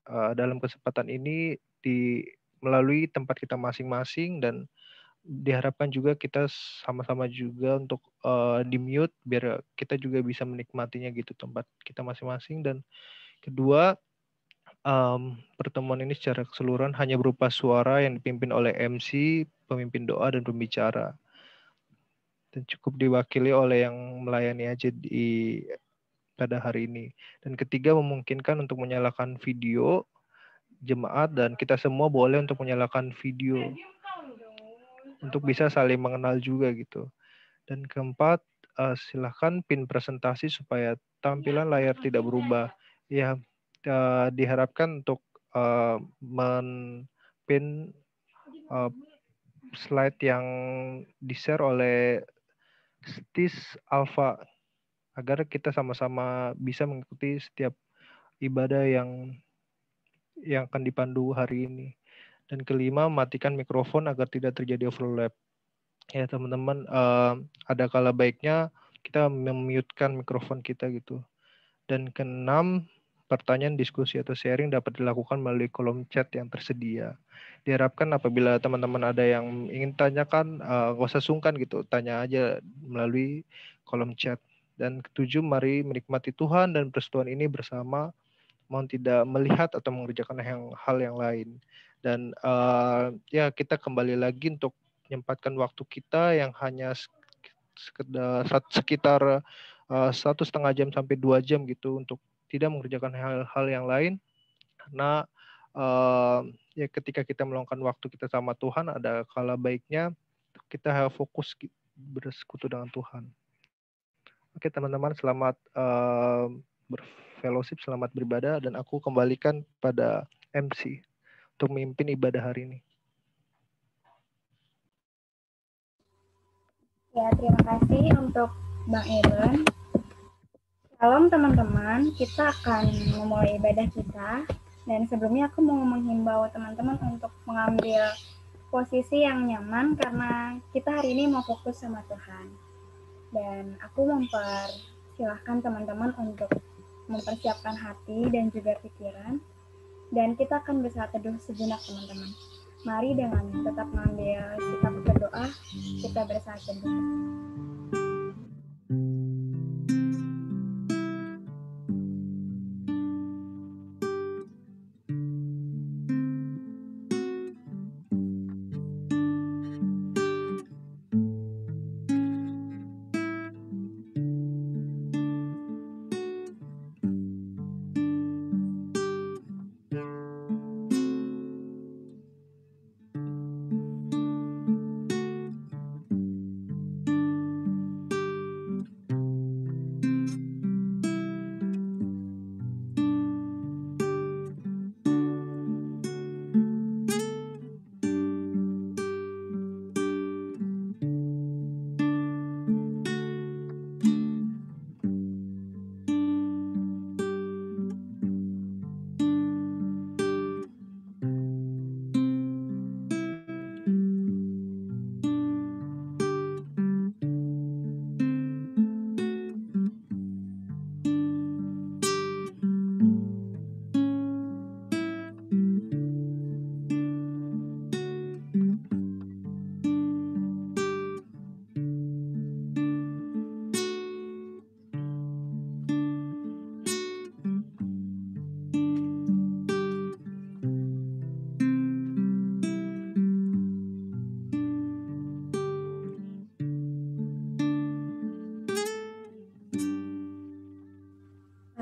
dalam kesempatan ini melalui tempat kita masing-masing, dan diharapkan juga kita sama-sama juga untuk di-mute biar kita juga bisa menikmatinya gitu tempat kita masing-masing. Dan kedua, pertemuan ini secara keseluruhan hanya berupa suara yang dipimpin oleh MC, pemimpin doa, dan pembicara. Dan cukup diwakili oleh yang melayani aja pada hari ini. Dan ketiga, memungkinkan untuk menyalakan video jemaat, dan kita semua boleh untuk menyalakan video untuk bisa saling mengenal juga gitu. Dan keempat, silahkan pin presentasi supaya tampilan layar tidak berubah. Ya, diharapkan untuk men-pin slide yang di-share oleh Stis Alpha agar kita sama-sama bisa mengikuti setiap ibadah yang akan dipandu hari ini. Dan kelima, matikan mikrofon agar tidak terjadi overlap. Ya teman-teman, ada kala baiknya kita memute-kan mikrofon kita gitu. Dan keenam, pertanyaan, diskusi, atau sharing dapat dilakukan melalui kolom chat yang tersedia. Diharapkan apabila teman-teman ada yang ingin tanyakan, gak usah sungkan gitu, tanya aja melalui kolom chat. Dan ketujuh, mari menikmati Tuhan dan persekutuan ini bersama, mohon tidak melihat atau mengerjakan hal yang lain. Dan ya kita kembali lagi untuk menyempatkan waktu kita yang hanya sekitar 1,5 jam sampai 2 jam gitu untuk tidak mengerjakan hal-hal yang lain, karena ya ketika kita meluangkan waktu kita sama Tuhan, ada kala baiknya kita fokus bersekutu dengan Tuhan. Oke teman-teman, selamat berfellowship, selamat beribadah, dan aku kembalikan pada MC untuk memimpin ibadah hari ini. Ya, terima kasih untuk Bang Evan. Shalom teman-teman, kita akan memulai ibadah kita. Dan sebelumnya aku mau menghimbau teman-teman untuk mengambil posisi yang nyaman karena kita hari ini mau fokus sama Tuhan. Dan aku mempersilahkan teman-teman untuk mempersiapkan hati dan juga pikiran. Dan kita akan bersaat teduh sejenak teman-teman. Mari dengan tetap mengambil sikap berdoa, kita bersaat teduh.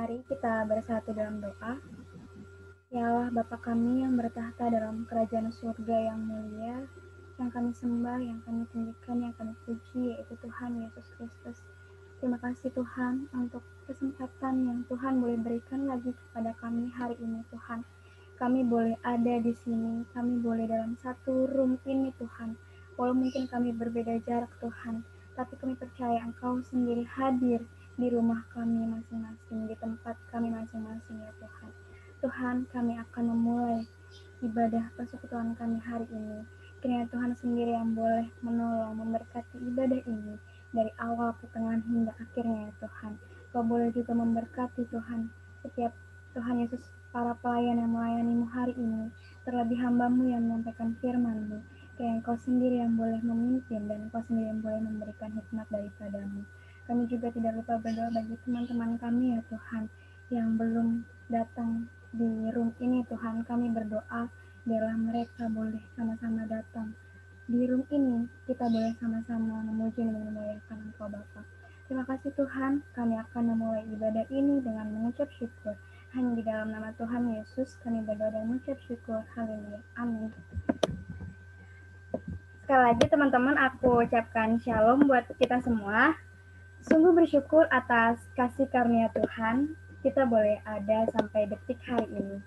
Mari kita bersatu dalam doa. Ya Allah Bapa kami yang bertahta dalam kerajaan surga yang mulia, yang kami sembah, yang kami tinggikan, yang kami puji, yaitu Tuhan Yesus Kristus. Terima kasih Tuhan untuk kesempatan yang Tuhan boleh berikan lagi kepada kami hari ini Tuhan. Kami boleh ada di sini, kami boleh dalam satu room ini Tuhan. Walau mungkin kami berbeda jarak Tuhan, tapi kami percaya Engkau sendiri hadir di rumah kami masing-masing, di tempat kami masing-masing ya Tuhan. Tuhan, kami akan memulai ibadah persekutuan kami hari ini. Kiranya Tuhan sendiri yang boleh menolong, memberkati ibadah ini dari awal, pertengahan, hingga akhirnya ya Tuhan. Kau boleh juga memberkati Tuhan setiap Tuhan Yesus para pelayan yang melayanimu hari ini, terlebih hamba-Mu yang menyampaikan firman-Mu, kayak Engkau sendiri yang boleh memimpin dan Engkau sendiri yang boleh memberikan hikmat daripada-Mu. Kami juga tidak lupa berdoa bagi teman-teman kami ya Tuhan, yang belum datang di room ini Tuhan. Kami berdoa biarlah mereka boleh sama-sama datang di room ini, kita boleh sama-sama memuji dan memuliakan Engkau Bapa. Terima kasih Tuhan, kami akan memulai ibadah ini dengan mengucap syukur. Hanya di dalam nama Tuhan Yesus kami berdoa dan mengucap syukur. Haleluya. Amin. Sekali lagi teman-teman, aku ucapkan shalom buat kita semua. Sungguh bersyukur atas kasih karunia Tuhan, kita boleh ada sampai detik hari ini.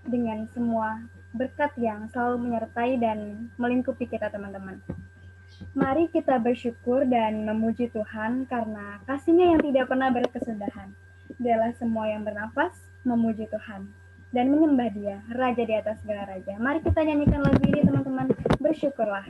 Dengan semua berkat yang selalu menyertai dan melingkupi kita teman-teman. Mari kita bersyukur dan memuji Tuhan karena kasih-Nya yang tidak pernah berkesudahan. Biarlah semua yang bernafas memuji Tuhan dan menyembah Dia, Raja di atas segala raja. Mari kita nyanyikan lagu ini teman-teman, bersyukurlah.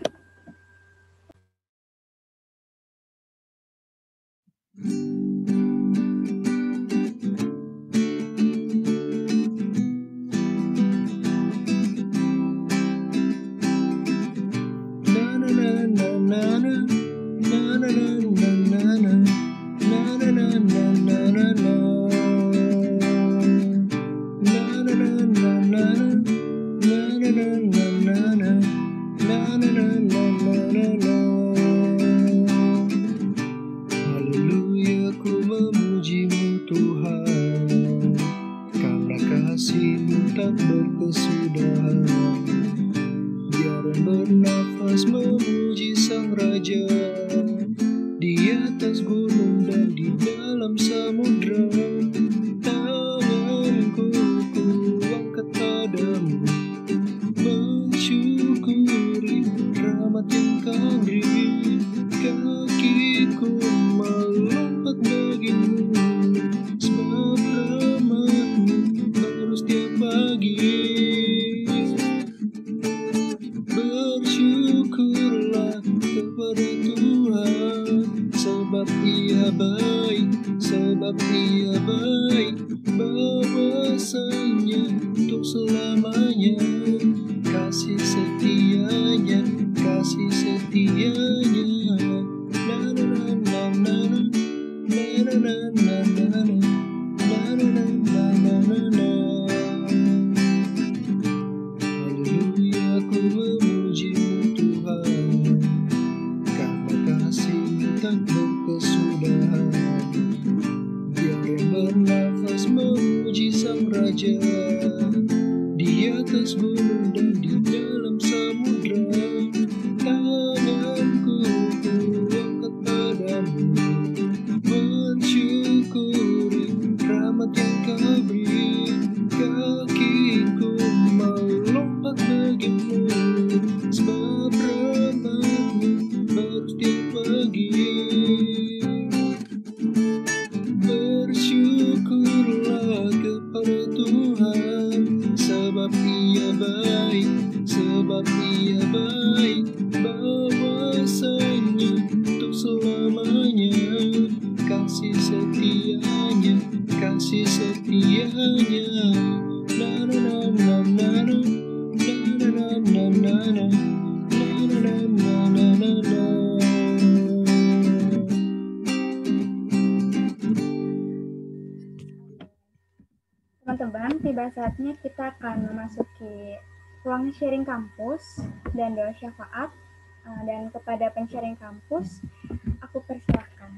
Haleluya, ku memuji-Mu Tuhan, karena kasih-Mu tak berkesudahan. Biarkan bernafas memuji Sang Raja, di atas gunung dan di dalam samudra. Tanganku ku angkat padamu, mensyukuri rahmat yang Kau beri. Kakiku melompat bagimu, sebab rahmat-Mu baru setiap pagi. Bersyukurlah kepada Tuhan, sebab Ia baik, sebab Ia baik, bahwasanya untuk selamanya. Kasih setianya, kasih setianya. Na na na na na na na na na na na na na na na. Haleluya, ku memuji-Mu Tuhan, karena kasih-Mu tak berkesudahan. Biarkan bernafas memuji Sang Raja, di atas gunung dan di dalam samudra. Tanganku ku angkat padamu, mensyukuri rahmat yang Kau beri. Kakiku melompat bagimu, sebab rahmat-Mu baru setiap pagi. Bersyukurlah kepada Tuhan, sebab Ia baik, sebab Ia baik, bahwasanya untuk selamanya. Kasih setianya, kasih setianya. Na na na na na na na na na na na na na na. Teman-teman, tiba saatnya kita akan memasuki ruang sharing kampus dan doa syafaat. Dan kepada pensharing kampus, aku persilahkan.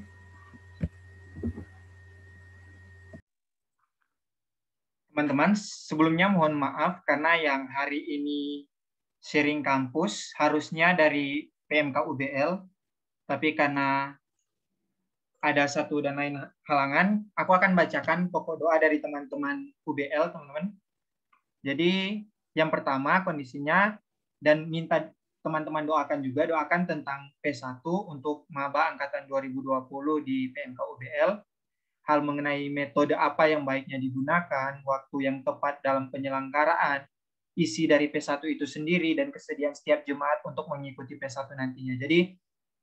Teman-teman, sebelumnya mohon maaf karena yang hari ini sharing kampus harusnya dari PMK UBL, tapi karena ada satu dan lain halangan, aku akan bacakan pokok doa dari teman-teman UBL, teman-teman. Jadi yang pertama kondisinya, dan minta teman-teman doakan tentang P1 untuk maba angkatan 2020 di PMK UBL. Hal mengenai metode apa yang baiknya digunakan, waktu yang tepat dalam penyelenggaraan, isi dari P1 itu sendiri, dan kesediaan setiap jemaat untuk mengikuti P1 nantinya. Jadi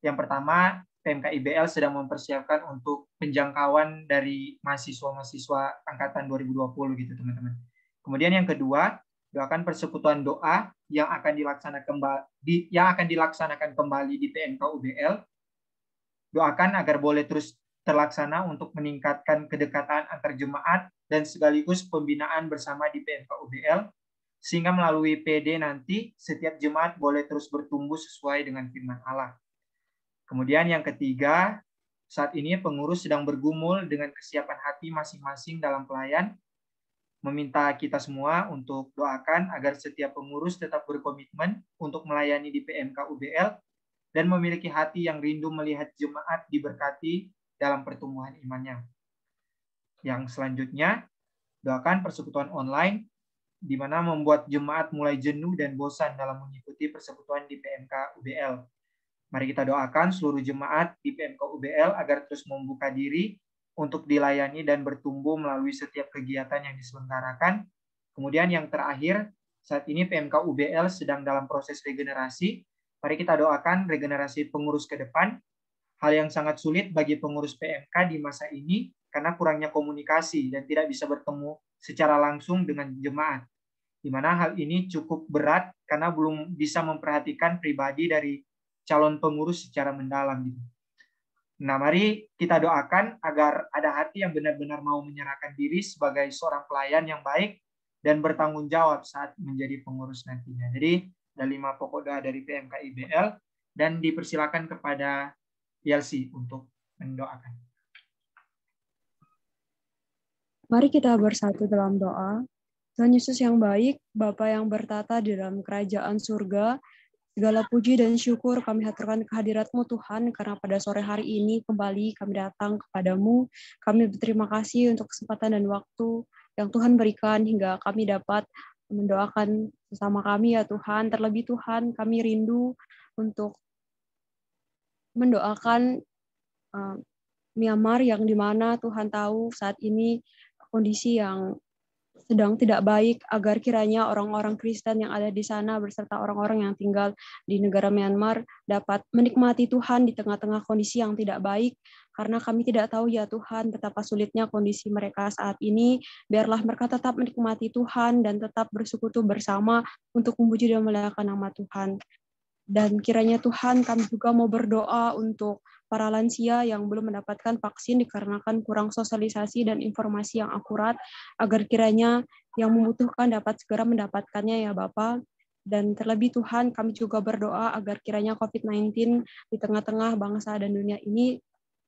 yang pertama, PMK IBL sedang mempersiapkan untuk penjangkauan dari mahasiswa-mahasiswa angkatan 2020 gitu teman-teman. Kemudian yang kedua, doakan persekutuan doa yang akan dilaksanakan kembali di PMK UBL. Doakan agar boleh terus terlaksana untuk meningkatkan kedekatan antar jemaat dan sekaligus pembinaan bersama di PMK UBL, sehingga melalui PD nanti setiap jemaat boleh terus bertumbuh sesuai dengan firman Allah. Kemudian yang ketiga, saat ini pengurus sedang bergumul dengan kesiapan hati masing-masing dalam pelayan, meminta kita semua untuk doakan agar setiap pengurus tetap berkomitmen untuk melayani di PMK UBL dan memiliki hati yang rindu melihat jemaat diberkati dalam pertumbuhan imannya. Yang selanjutnya, doakan persekutuan online, di mana membuat jemaat mulai jenuh dan bosan dalam mengikuti persekutuan di PMK UBL. Mari kita doakan seluruh jemaat di PMK UBL agar terus membuka diri untuk dilayani dan bertumbuh melalui setiap kegiatan yang diselenggarakan. Kemudian yang terakhir, saat ini PMK UBL sedang dalam proses regenerasi. Mari kita doakan regenerasi pengurus ke depan. Hal yang sangat sulit bagi pengurus PMK di masa ini karena kurangnya komunikasi dan tidak bisa bertemu secara langsung dengan jemaat. Di mana hal ini cukup berat karena belum bisa memperhatikan pribadi dari calon pengurus secara mendalam. Nah, mari kita doakan agar ada hati yang benar-benar mau menyerahkan diri sebagai seorang pelayan yang baik dan bertanggung jawab saat menjadi pengurus nantinya. Jadi, ada 5 pokok doa dari PMK IBL dan dipersilakan kepada Yelsi untuk mendoakan. Mari kita bersatu dalam doa. Tuhan Yesus yang baik, Bapa yang bertata di dalam kerajaan surga, segala puji dan syukur kami haturkan kehadirat-Mu Tuhan, karena pada sore hari ini kembali kami datang kepadamu. Kami berterima kasih untuk kesempatan dan waktu yang Tuhan berikan hingga kami dapat mendoakan sesama kami ya Tuhan. Terlebih Tuhan, kami rindu untuk mendoakan Myanmar yang dimana Tuhan tahu saat ini kondisi yang sedang tidak baik, agar kiranya orang-orang Kristen yang ada di sana beserta orang-orang yang tinggal di negara Myanmar dapat menikmati Tuhan di tengah-tengah kondisi yang tidak baik, karena kami tidak tahu ya Tuhan betapa sulitnya kondisi mereka saat ini. Biarlah mereka tetap menikmati Tuhan dan tetap bersekutu bersama untuk memuji dan memuliakan nama Tuhan. Dan kiranya Tuhan, kami juga mau berdoa untuk para lansia yang belum mendapatkan vaksin dikarenakan kurang sosialisasi dan informasi yang akurat, agar kiranya yang membutuhkan dapat segera mendapatkannya ya Bapa. Dan terlebih Tuhan, kami juga berdoa agar kiranya COVID-19 di tengah-tengah bangsa dan dunia ini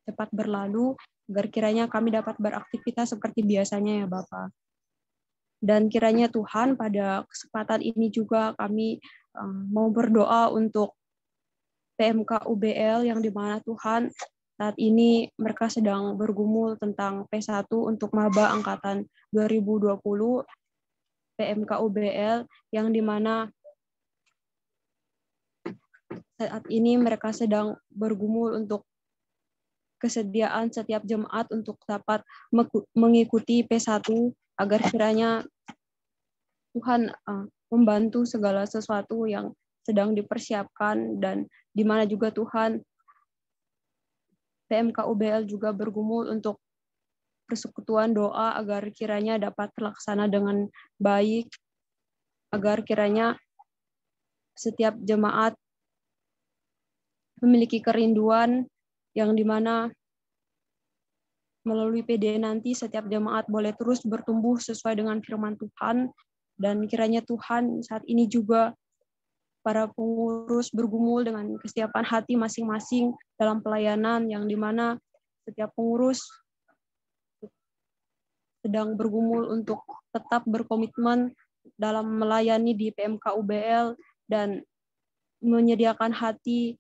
cepat berlalu, agar kiranya kami dapat beraktivitas seperti biasanya ya Bapa. Dan kiranya Tuhan, pada kesempatan ini juga kami mau berdoa untuk PMK UBL yang dimana Tuhan saat ini mereka sedang bergumul tentang P1 untuk maba angkatan 2020 PMK UBL yang dimana saat ini mereka sedang bergumul untuk kesediaan setiap jemaat untuk dapat mengikuti P1 agar kiranya Tuhan membantu segala sesuatu yang sedang dipersiapkan, dan di mana juga Tuhan PMK UBL juga bergumul untuk persekutuan doa agar kiranya dapat terlaksana dengan baik, agar kiranya setiap jemaat memiliki kerinduan yang dimana melalui PD nanti setiap jemaat boleh terus bertumbuh sesuai dengan firman Tuhan. Dan kiranya Tuhan saat ini juga para pengurus bergumul dengan kesiapan hati masing-masing dalam pelayanan yang dimana setiap pengurus sedang bergumul untuk tetap berkomitmen dalam melayani di PMK UBL dan menyediakan hati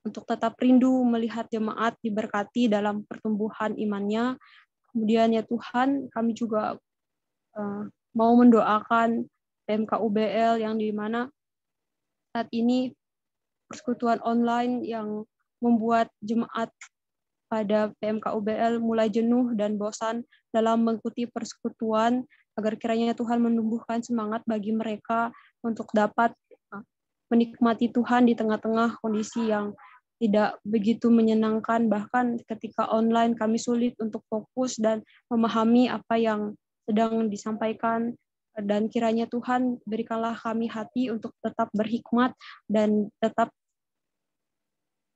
untuk tetap rindu melihat jemaat diberkati dalam pertumbuhan imannya. Kemudian ya Tuhan, kami juga mau mendoakan PMK UBL yang dimana saat ini persekutuan online yang membuat jemaat pada PMK UBL mulai jenuh dan bosan dalam mengikuti persekutuan, agar kiranya Tuhan menumbuhkan semangat bagi mereka untuk dapat menikmati Tuhan di tengah-tengah kondisi yang tidak begitu menyenangkan. Bahkan ketika online kami sulit untuk fokus dan memahami apa yang sedang disampaikan Dan kiranya Tuhan berikanlah kami hati untuk tetap berhikmat dan tetap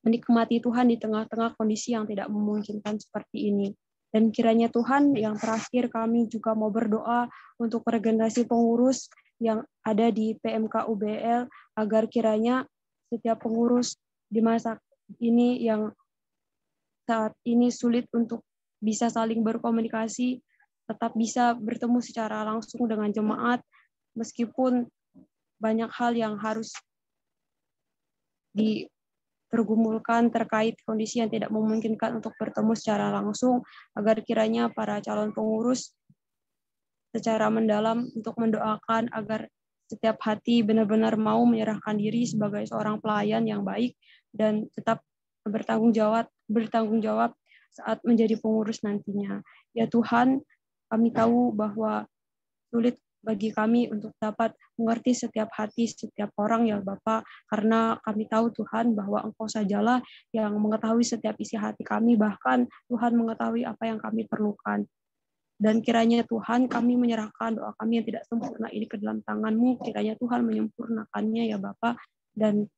menikmati Tuhan di tengah-tengah kondisi yang tidak memungkinkan seperti ini. Dan kiranya Tuhan, yang terakhir kami juga mau berdoa untuk regenerasi pengurus yang ada di PMK UBL, agar kiranya setiap pengurus di masa ini yang saat ini sulit untuk bisa saling berkomunikasi, tetap bisa bertemu secara langsung dengan jemaat, meskipun banyak hal yang harus dipergumulkan terkait kondisi yang tidak memungkinkan untuk bertemu secara langsung, agar kiranya para calon pengurus secara mendalam untuk mendoakan agar setiap hati benar-benar mau menyerahkan diri sebagai seorang pelayan yang baik dan tetap bertanggung jawab saat menjadi pengurus nantinya. Ya Tuhan, kami tahu bahwa sulit bagi kami untuk dapat mengerti setiap hati setiap orang ya Bapa, karena kami tahu Tuhan bahwa Engkau sajalah yang mengetahui setiap isi hati kami, bahkan Tuhan mengetahui apa yang kami perlukan. Dan kiranya Tuhan, kami menyerahkan doa kami yang tidak sempurna ini ke dalam tangan-Mu, kiranya Tuhan menyempurnakannya ya Bapa, dan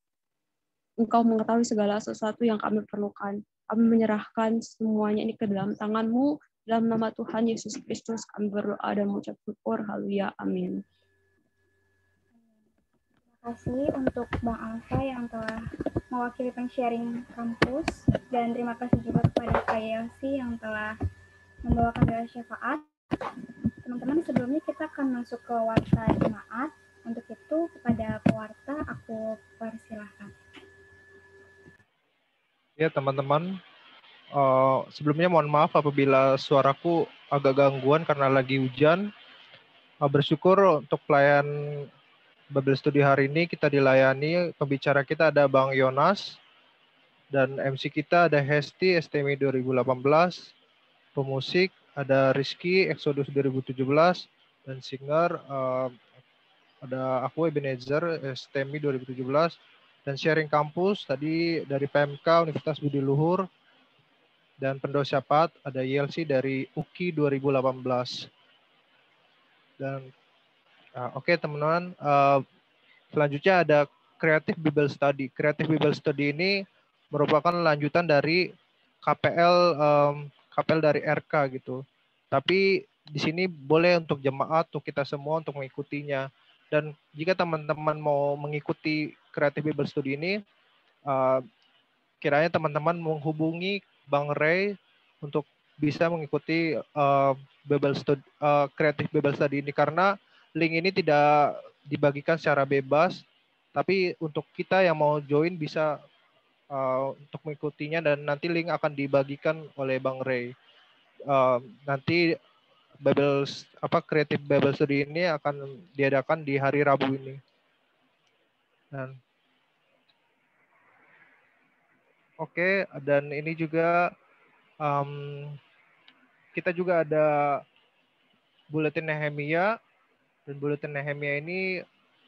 Engkau mengetahui segala sesuatu yang kami perlukan. Kami menyerahkan semuanya ini ke dalam tangan-Mu. Dalam nama Tuhan Yesus Kristus kami berdoa dan mengucap syukur. Haleluya. Amin. Terima kasih untuk Bang Alfa yang telah mewakili peng-sharing kampus, dan terima kasih juga kepada Kak Yelsi yang telah membawakan doa syafaat. Teman-teman, sebelumnya kita akan masuk ke warta jemaat. Untuk itu, kepada pewarta aku persilahkan. Ya teman-teman, sebelumnya mohon maaf apabila suaraku agak gangguan karena lagi hujan. Bersyukur untuk pelayan Bible Study hari ini kita dilayani. Pembicara kita ada Bang Yonas dan MC kita ada Hesti STMI 2018. Pemusik ada Rizky Exodus 2017 dan singer ada aku Ebenezer STMI 2017 dan sharing kampus tadi dari PMK Universitas Budi Luhur. Dan pendoa syafaat ada Yelsi dari UKI 2018. Dan oke, teman-teman, selanjutnya ada Creative Bible Study. Creative Bible Study ini merupakan lanjutan dari KPL dari RK gitu. Tapi di sini boleh untuk jemaat, untuk kita semua untuk mengikutinya. Dan jika teman-teman mau mengikuti Creative Bible Study ini, kiranya teman-teman menghubungi Bang Ray untuk bisa mengikuti Creative Bible Study ini, karena link ini tidak dibagikan secara bebas, tapi untuk kita yang mau join bisa untuk mengikutinya, dan nanti link akan dibagikan oleh Bang Ray. Nanti Creative Bible Study ini akan diadakan di hari Rabu ini. Dan oke, dan ini juga kita juga ada Buletin Nehemia, dan Buletin Nehemia ini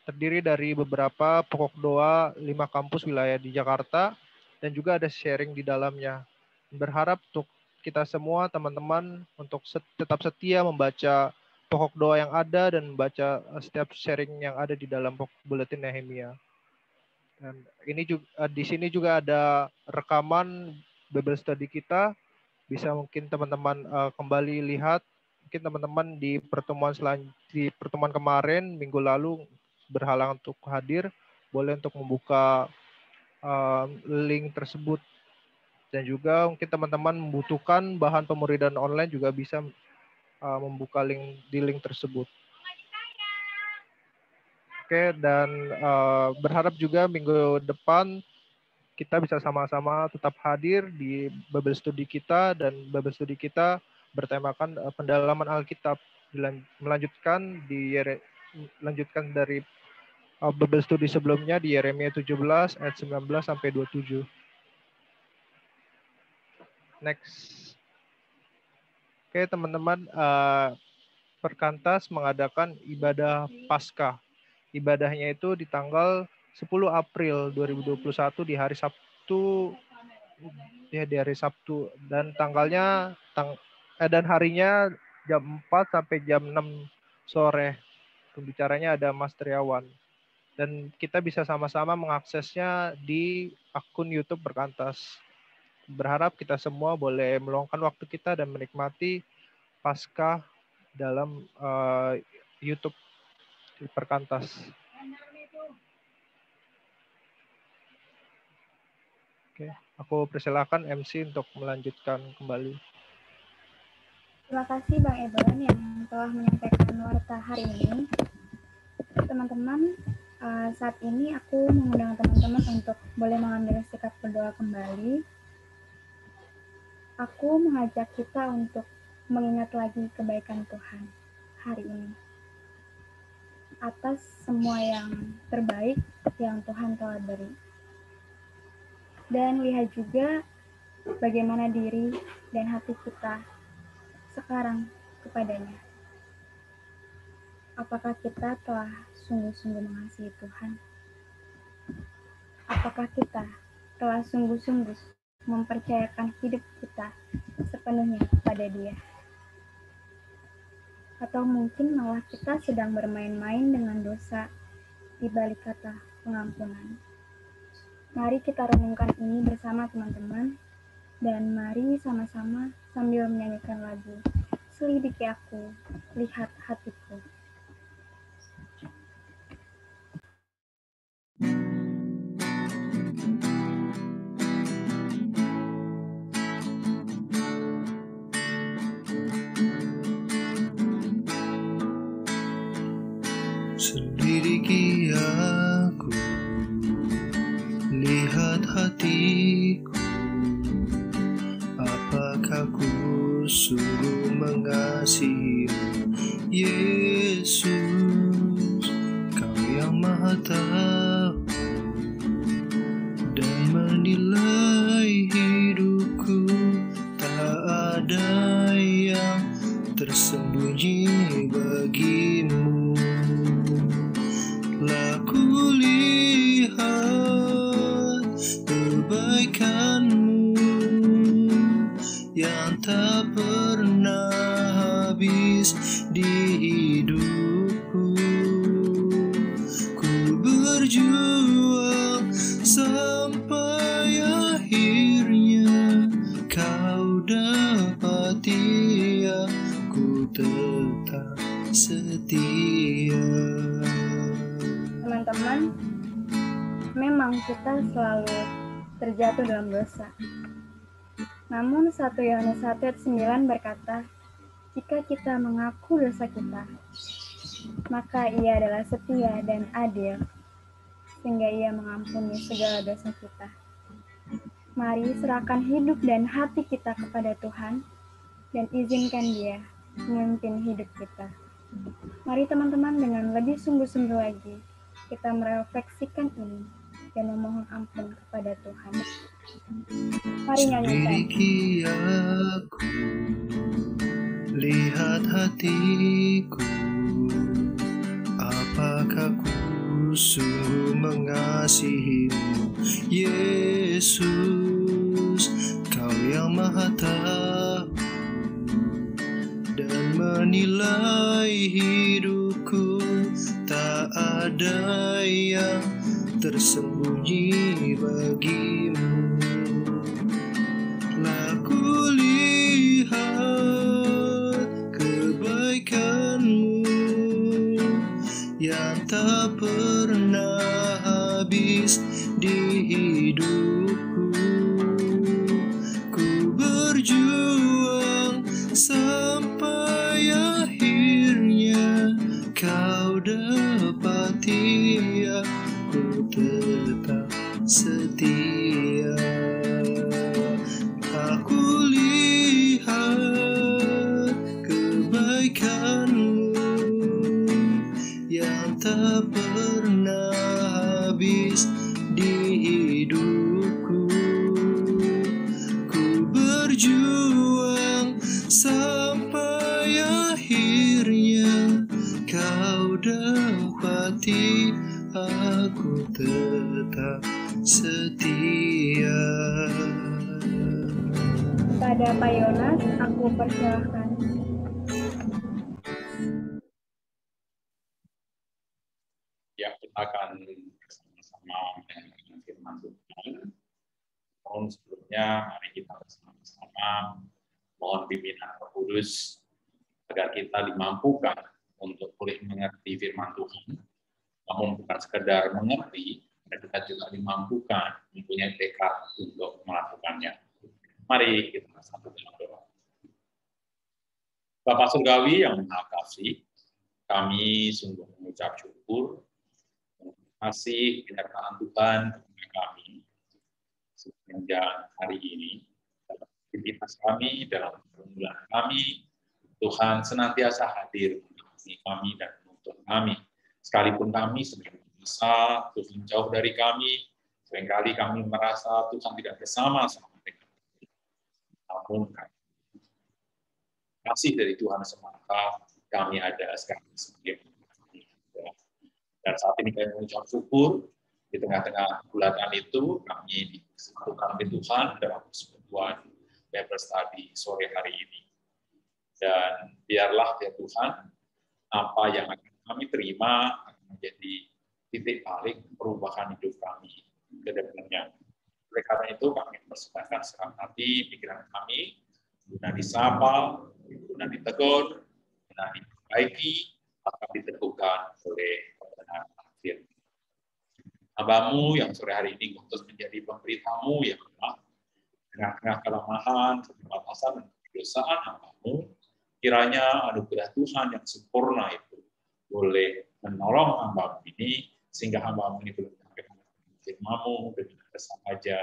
terdiri dari beberapa pokok doa 5 kampus wilayah di Jakarta, dan juga ada sharing di dalamnya. Berharap untuk kita semua teman-teman untuk tetap setia membaca pokok doa yang ada dan membaca setiap sharing yang ada di dalam Buletin Nehemia. Dan ini juga di sini juga ada rekaman Bible Study kita. Bisa mungkin teman-teman kembali lihat, mungkin teman-teman di pertemuan kemarin minggu lalu berhalang untuk hadir, boleh untuk membuka link tersebut. Dan juga mungkin teman-teman membutuhkan bahan pemuridan online juga bisa membuka link tersebut. Oke, dan berharap juga minggu depan kita bisa sama-sama tetap hadir di Bible Study kita, dan Bible Study kita bertemakan pendalaman Alkitab, melanjutkan dari Bible Study sebelumnya di Yeremia 17 ayat 19 sampai 27. Next. Oke, teman-teman, Perkantas mengadakan ibadah Paskah. Ibadahnya itu di tanggal 10 April 2021 di hari Sabtu, dan dan harinya jam 4 sampai jam 6 sore. Pembicaranya ada Mas Triawan. Dan kita bisa sama-sama mengaksesnya di akun YouTube Perkantas. Berharap kita semua boleh meluangkan waktu kita dan menikmati Paskah dalam YouTube Perkantas. Oke, aku persilakan MC untuk melanjutkan kembali. Terima kasih Bang Eban yang telah menyampaikan warta hari ini. Teman-teman, saat ini aku mengundang teman-teman untuk boleh mengambil sikap berdoa kembali. Aku mengajak kita untuk mengingat lagi kebaikan Tuhan hari ini. Atas semua yang terbaik yang Tuhan telah beri. Dan lihat juga bagaimana diri dan hati kita sekarang kepadanya. Apakah kita telah sungguh-sungguh mengasihi Tuhan? Apakah kita telah sungguh-sungguh mempercayakan hidup kita sepenuhnya kepada Dia? Atau mungkin malah kita sedang bermain-main dengan dosa di balik kata pengampunan. Mari kita renungkan ini bersama teman-teman, dan mari sama-sama sambil menyanyikan lagu Selidiki Aku, Lihat Hatiku. Selidiki aku, lihat hatiku, apakah ku sungguh mengasihimu, Yesus, Kau yang Maha Tahu dan menilai hidupku, tak ada yang tersembunyi bagimu. Ku lihat kebaikan-Mu yang tak pernah habis di hidupku. Ku berjuang sampai akhirnya Kau dapati aku tetap setia. Teman-teman, memang kita selalu terjatuh dalam dosa. Namun 1 Yohanes 1:9 berkata, jika kita mengaku dosa kita, maka Ia adalah setia dan adil, sehingga Ia mengampuni segala dosa kita. Mari serahkan hidup dan hati kita kepada Tuhan, dan izinkan Dia memimpin hidup kita. Mari teman-teman dengan lebih sungguh-sungguh lagi, kita merefleksikan ini dan memohon ampun kepada Tuhan. Mari nyanyikan. Selidiki aku, lihat hatiku, apakah ku sungguh mengasihimu, Yesus, Kau yang Maha Tahu dan menilai hidupku, tak ada yang tersembunyi bagimu. Ku lihat kebaikan-Mu yang tak pernah habis di hidupku. Ku berjuang sampai akhirnya Kau dapati aku tetap setia. Aku lihat kebaikan-Mu yang tak pernah habis di hidupku. Ku berjuang sampai akhirnya Kau dapati aku tetap setia. Pada Pak Yonas, aku persilahkan. ya kita akan bersama-sama mendengarkan firman Tuhan. Mohon sebelumnya mari kita bersama-sama mohon pimpinan Roh Kudus agar kita dimampukan untuk boleh mengerti firman Tuhan. Namun bukan sekedar mengerti, dan kita juga dimampukan mempunyai tekad untuk melakukannya. Mari kita bersatu dalam doa. Bapa Surgawi yang Maha Kasih, kami sungguh mengucap syukur, kasih penyertaan Tuhan kepada kami sepanjang hari ini, dalam aktivitas kami, dalam pergumulan kami, Tuhan senantiasa hadir mengampuni kami dan menuntun kami. Sekalipun kami sedang berusaha, Tuhan jauh dari kami, seringkali kami merasa Tuhan tidak bersama-sama dengan kami. Namun kasih dari Tuhan semata, kami ada sekarang sebagai kami. Dan saat ini kami mengucap syukur, di tengah-tengah bulatan itu, kami disatukan oleh Tuhan dalam persekutuan Bible Study sore hari ini. Dan biarlah ya Tuhan, apa yang akan kami terima akan menjadi titik balik perubahan hidup kami ke depannya. Oleh karena itu kami persembahkan sekarang hati, pikiran kami, guna disapa, guna ditegur, guna diperbaiki, akan diteguhkan oleh kebenaran firman. Hamba-Mu yang sore hari ini untuk menjadi pemberitamu yang lemah, tengah-tengah kelemahan, keterbatasan, dan kedosaan hamba-Mu, kiranya anugerah Tuhan yang sempurna itu boleh menolong hamba-Mu ini, sehingga hamba-Mu ini boleh menyampaikan firman-Mu dengan bersahaja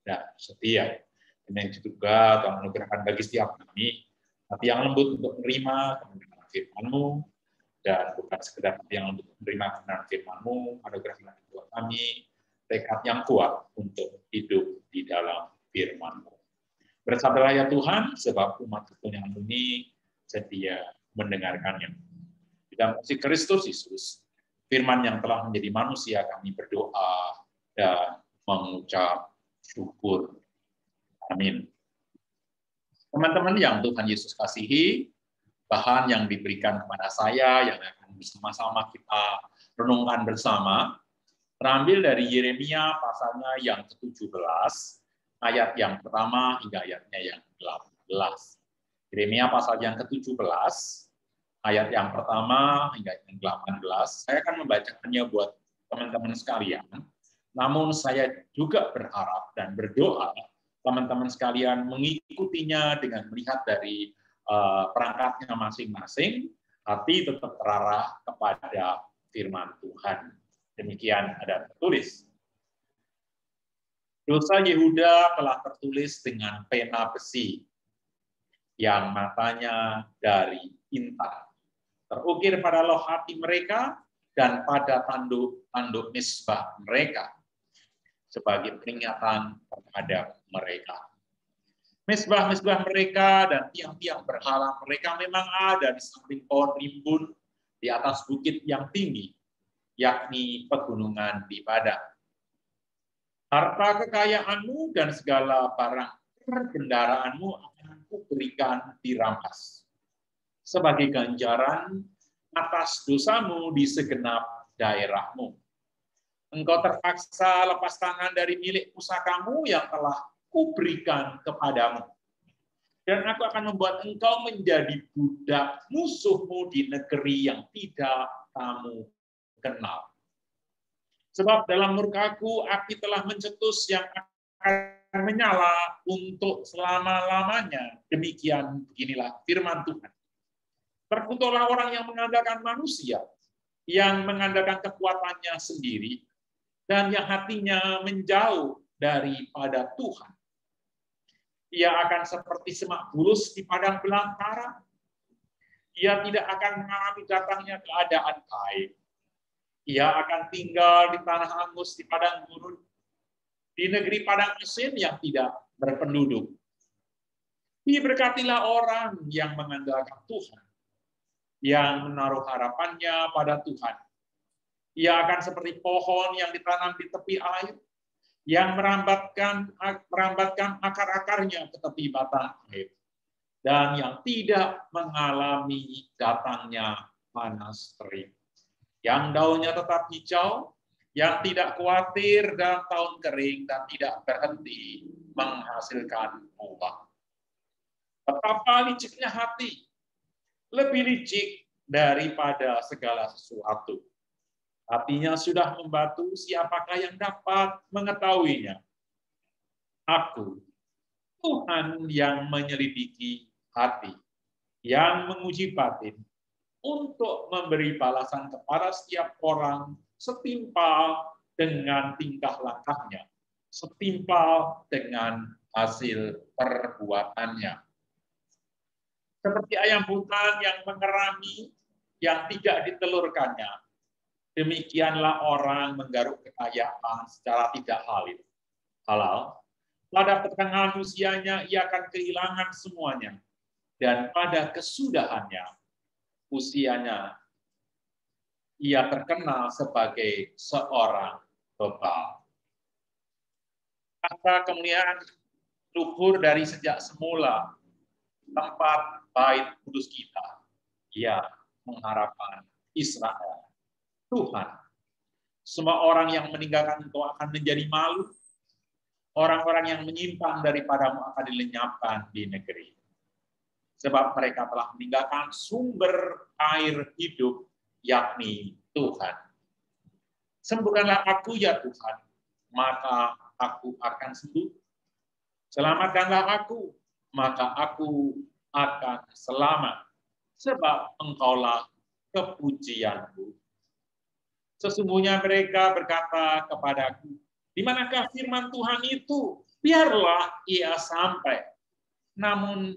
dan setia. Dan juga Tuhan anugerahkan bagi setiap kami hati yang lembut untuk menerima kebenaran firman-Mu, dan bukan sekedar hati yang lembut menerima kebenaran firman-Mu, anugerahkan buat kami tekad yang kuat untuk hidup di dalam firman-Mu. Bersabarlah ya Tuhan, sebab umat Tuhan yang ini setia mendengarkannya. Di dalam kasih Kristus Yesus, firman yang telah menjadi manusia, kami berdoa dan mengucap syukur. Amin. Teman-teman yang Tuhan Yesus kasihi, bahan yang diberikan kepada saya yang akan bersama-sama kita renungkan bersama terambil dari Yeremia pasalnya yang ke-17, ayat yang pertama hingga ayatnya yang ke-18. Yeremia pasal yang ke-17, ayat yang pertama hingga yang ke-18. Saya akan membacakannya buat teman-teman sekalian. Namun saya juga berharap dan berdoa teman-teman sekalian mengikutinya dengan melihat dari perangkatnya masing-masing, hati tetap terarah kepada firman Tuhan. Demikian ada tertulis. Dosa Yehuda telah tertulis dengan pena besi, yang matanya dari intan, terukir pada loh hati mereka dan pada tanduk-tanduk misbah mereka, sebagai peringatan terhadap mereka. Misbah-misbah mereka dan tiang-tiang berhala mereka memang ada di samping pohon rimbun di atas bukit yang tinggi, yakni pegunungan di padang. Harta kekayaanmu dan segala barang kendaraanmu akan kuberikan dirampas sebagai ganjaran atas dosamu di segenap daerahmu. Engkau terpaksa lepas tangan dari milik pusakamu yang telah kuberikan kepadamu. Dan aku akan membuat engkau menjadi budak musuhmu di negeri yang tidak kamu kenal. Sebab dalam murkaku api telah mencetus yang akan menyala untuk selama-lamanya. Demikian beginilah firman Tuhan. Terkutuklah orang yang mengandalkan manusia, yang mengandalkan kekuatannya sendiri, dan yang hatinya menjauh daripada Tuhan. Ia akan seperti semak bulus di padang belantara. Ia tidak akan mengalami datangnya keadaan baik. Ia akan tinggal di tanah angus di padang gurun, di negeri padang asin yang tidak berpenduduk. Diberkatilah orang yang mengandalkan Tuhan, yang menaruh harapannya pada Tuhan. Ia akan seperti pohon yang ditanam di tepi air, yang merambatkan akar-akarnya ke tepi batang air, dan yang tidak mengalami datangnya panas terik. yang daunnya tetap hijau, yang tidak khawatir dalam tahun kering dan tidak berhenti menghasilkan buah. Betapa liciknya hati, lebih licik daripada segala sesuatu. Hatinya sudah membatu, siapakah yang dapat mengetahuinya? Aku, Tuhan yang menyelidiki hati, yang menguji batin, untuk memberi balasan kepada setiap orang setimpal dengan tingkah lakunya, setimpal dengan hasil perbuatannya. Seperti ayam hutan yang mengerami, yang tidak ditelurkannya, demikianlah orang menggaruk kekayaan secara tidak halal. Pada pertengahan usianya, ia akan kehilangan semuanya. Dan pada kesudahannya, usianya, ia terkenal sebagai seorang bebal. Kata kemuliaan luhur dari sejak semula, tempat bait kudus kita, ia mengharapkan Israel. Tuhan, semua orang yang meninggalkan Engkau akan menjadi malu. Orang-orang yang menyimpang daripadamu akan dilenyapkan di negeri. Sebab mereka telah meninggalkan sumber air hidup, yakni Tuhan. Sembuhkanlah aku ya Tuhan, maka aku akan sembuh. Selamatkanlah aku, maka aku akan selamat. Sebab Engkaulah kepujianku. Sesungguhnya mereka berkata kepadaku, di manakah firman Tuhan itu? Biarlah ia sampai. Namun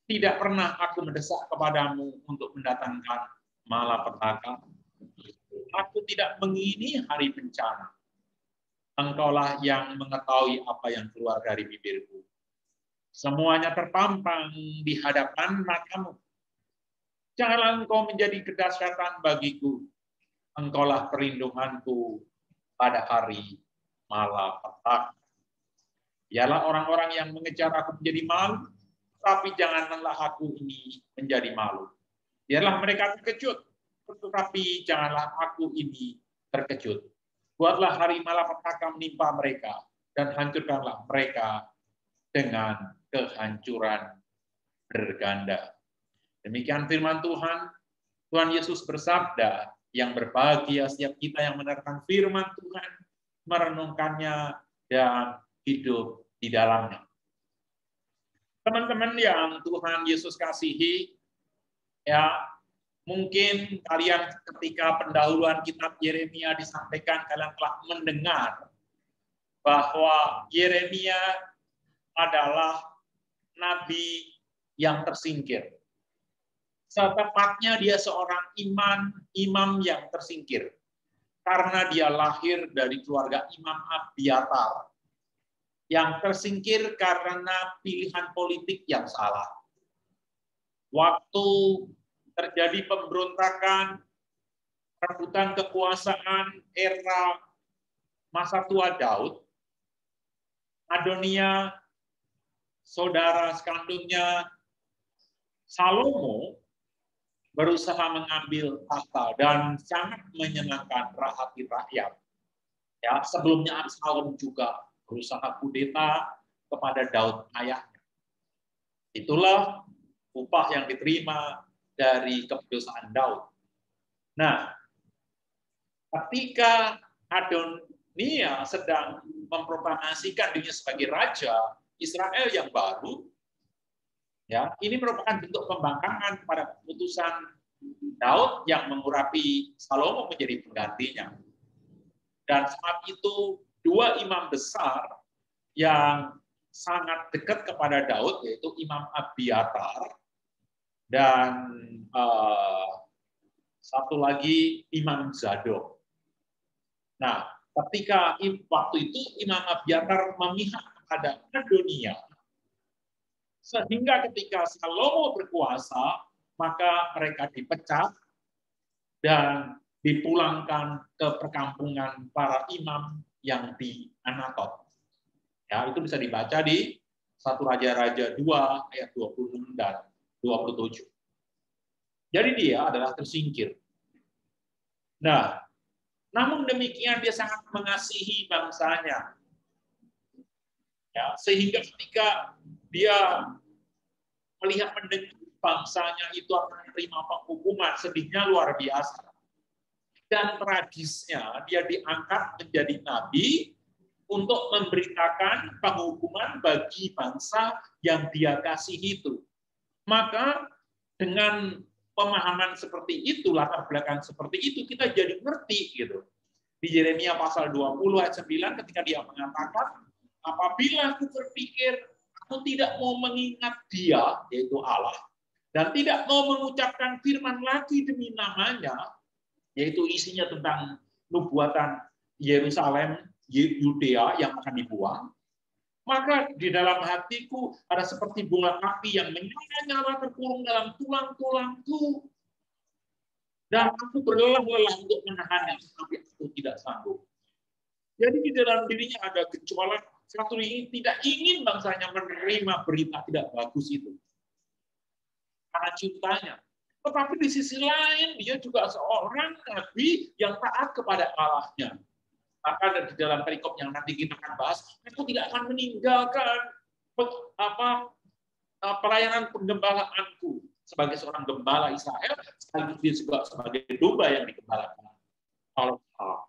tidak pernah aku mendesak kepadamu untuk mendatangkan malapetaka. Aku tidak mengingini hari bencana. Engkaulah yang mengetahui apa yang keluar dari bibirku. Semuanya terpampang di hadapan matamu. Janganlah engkau menjadi kedahsyatan bagiku. Engkaulah perlindunganku pada hari malapetaka. Biarlah orang-orang yang mengejar aku menjadi malu, tapi janganlah aku ini menjadi malu. Biarlah mereka terkejut, tetapi janganlah aku ini terkejut. Buatlah hari malapetaka menimpa mereka, dan hancurkanlah mereka dengan kehancuran berganda. Demikian firman Tuhan. Tuhan Yesus bersabda, yang berbahagia setiap kita yang mendengarkan firman Tuhan, merenungkannya, dan hidup di dalamnya. Teman-teman yang Tuhan Yesus kasihi, ya mungkin kalian ketika pendahuluan kitab Yeremia disampaikan, kalian telah mendengar bahwa Yeremia adalah nabi yang tersingkir. Setepatnya dia seorang imam yang tersingkir. Karena dia lahir dari keluarga Imam Abiatar, yang tersingkir karena pilihan politik yang salah. Waktu terjadi pemberontakan, perebutan kekuasaan era masa tua Daud, Adonia, saudara sekandungnya Salomo, berusaha mengambil tahta dan sangat menyenangkan hati rakyat. Ya, sebelumnya Absalom juga berusaha kudeta kepada Daud ayahnya. Itulah upah yang diterima dari keputusan Daud. Nah, ketika Adonia sedang memproklamasikan dirinya sebagai raja Israel yang baru, ya, ini merupakan bentuk pembangkangan kepada keputusan Daud yang mengurapi Salomo menjadi penggantinya. Dan saat itu dua imam besar yang sangat dekat kepada Daud, yaitu Imam Abiatar dan satu lagi Imam Zadok. Nah, ketika waktu itu Imam Abiatar memihak kepada Adonia, sehingga ketika Salomo berkuasa, maka mereka dipecat dan dipulangkan ke perkampungan para imam yang di Anatot. Ya, itu bisa dibaca di 1 Raja-Raja 2 ayat 26 dan 27. Jadi dia adalah tersingkir. Nah, namun demikian dia sangat mengasihi bangsanya. Ya, sehingga ketika dia melihat mendengar bangsanya itu akan menerima hukuman, sedihnya luar biasa. Dan tragisnya dia diangkat menjadi nabi untuk memberitakan penghukuman bagi bangsa yang dia kasihi itu. Maka dengan pemahaman seperti itu, latar belakang seperti itu, kita jadi ngerti gitu. Di Yeremia pasal 20 ayat 9 ketika dia mengatakan, apabila aku berpikir aku tidak mau mengingat dia, yaitu Allah, dan tidak mau mengucapkan firman lagi demi namanya, yaitu isinya tentang nubuatan Yerusalem, Yudea yang akan dibuang, maka di dalam hatiku ada seperti bunga api yang menyala-nyala terkurung dalam tulang-tulangku. Dan aku berlelah-lelah untuk menahannya, tapi aku tidak sanggup. Jadi di dalam dirinya ada gejolak, satu ini tidak ingin bangsanya menerima berita tidak bagus itu. Karena cintanya. Tetapi di sisi lain, dia juga seorang nabi yang taat kepada Allahnya. Maka di dalam perikop yang nanti kita akan bahas, aku tidak akan meninggalkan pelayanan penggembalaanku sebagai seorang gembala Israel, sekaligus dia juga sebagai domba yang digembalakan oleh Allah.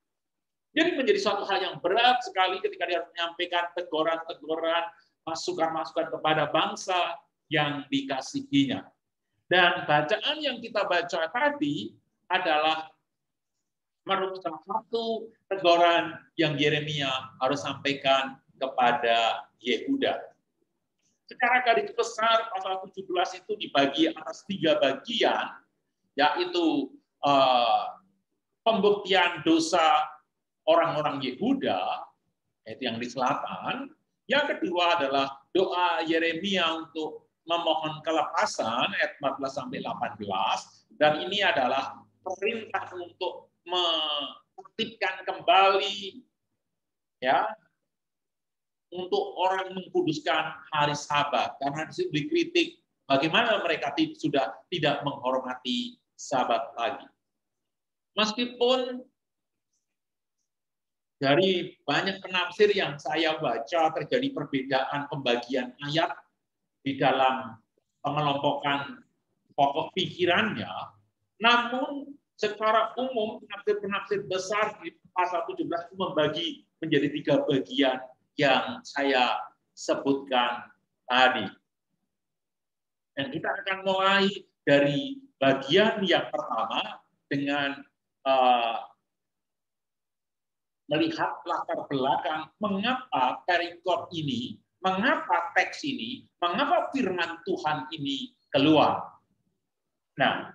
Jadi menjadi suatu hal yang berat sekali ketika dia menyampaikan teguran-teguran, masukan-masukan kepada bangsa yang dikasihinya. Dan bacaan yang kita baca tadi adalah merupakan satu teguran yang Yeremia harus sampaikan kepada Yehuda. Secara garis besar pasal 17 itu dibagi atas 3 bagian, yaitu pembuktian dosa orang-orang Yehuda, yaitu yang di selatan. Yang kedua adalah doa Yeremia untuk memohon kelepasan ayat 14 sampai 18, dan ini adalah perintah untuk menertibkan kembali ya untuk orang mengkuduskan hari Sabat, karena disitu dikritik bagaimana mereka sudah tidak menghormati Sabat lagi. Meskipun dari banyak penafsir yang saya baca terjadi perbedaan pembagian ayat di dalam pengelompokan pokok pikirannya, namun secara umum penafsir-penafsir besar di pasal 17 itu membagi menjadi 3 bagian yang saya sebutkan tadi. Dan kita akan mulai dari bagian yang pertama dengan melihat latar belakang mengapa perikop ini, mengapa teks ini, mengapa firman Tuhan ini keluar. Nah,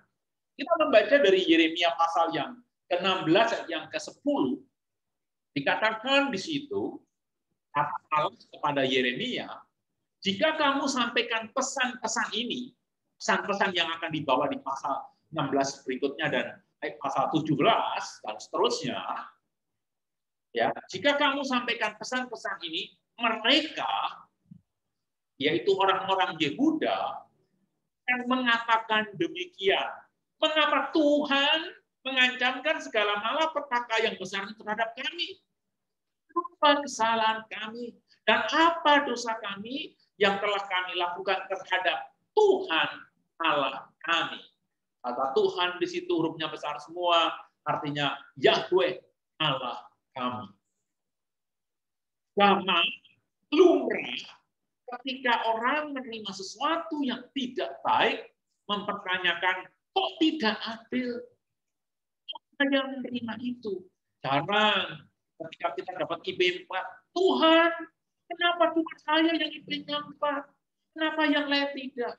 kita membaca dari Yeremia pasal yang ke-16 yang ke-10, dikatakan di situ, kata Allah kepada Yeremia, jika kamu sampaikan pesan-pesan ini, pesan-pesan yang akan dibawa di pasal 16 berikutnya dan pasal 17 dan seterusnya, ya, jika kamu sampaikan pesan-pesan ini, mereka, yaitu orang-orang Yehuda, akan mengatakan demikian. Mengapa Tuhan mengancamkan segala malapetaka yang besar terhadap kami? Apa kesalahan kami dan apa dosa kami yang telah kami lakukan terhadap Tuhan Allah kami? Kata Tuhan di situ hurufnya besar semua, artinya Yahweh Allah kami. Sama lumrah ketika orang menerima sesuatu yang tidak baik, mempertanyakan kok tidak adil? Kok yang menerima itu? Jarang ketika kita dapat IP 4, Tuhan, kenapa cuma saya yang IP-nya 4? Kenapa yang lain tidak?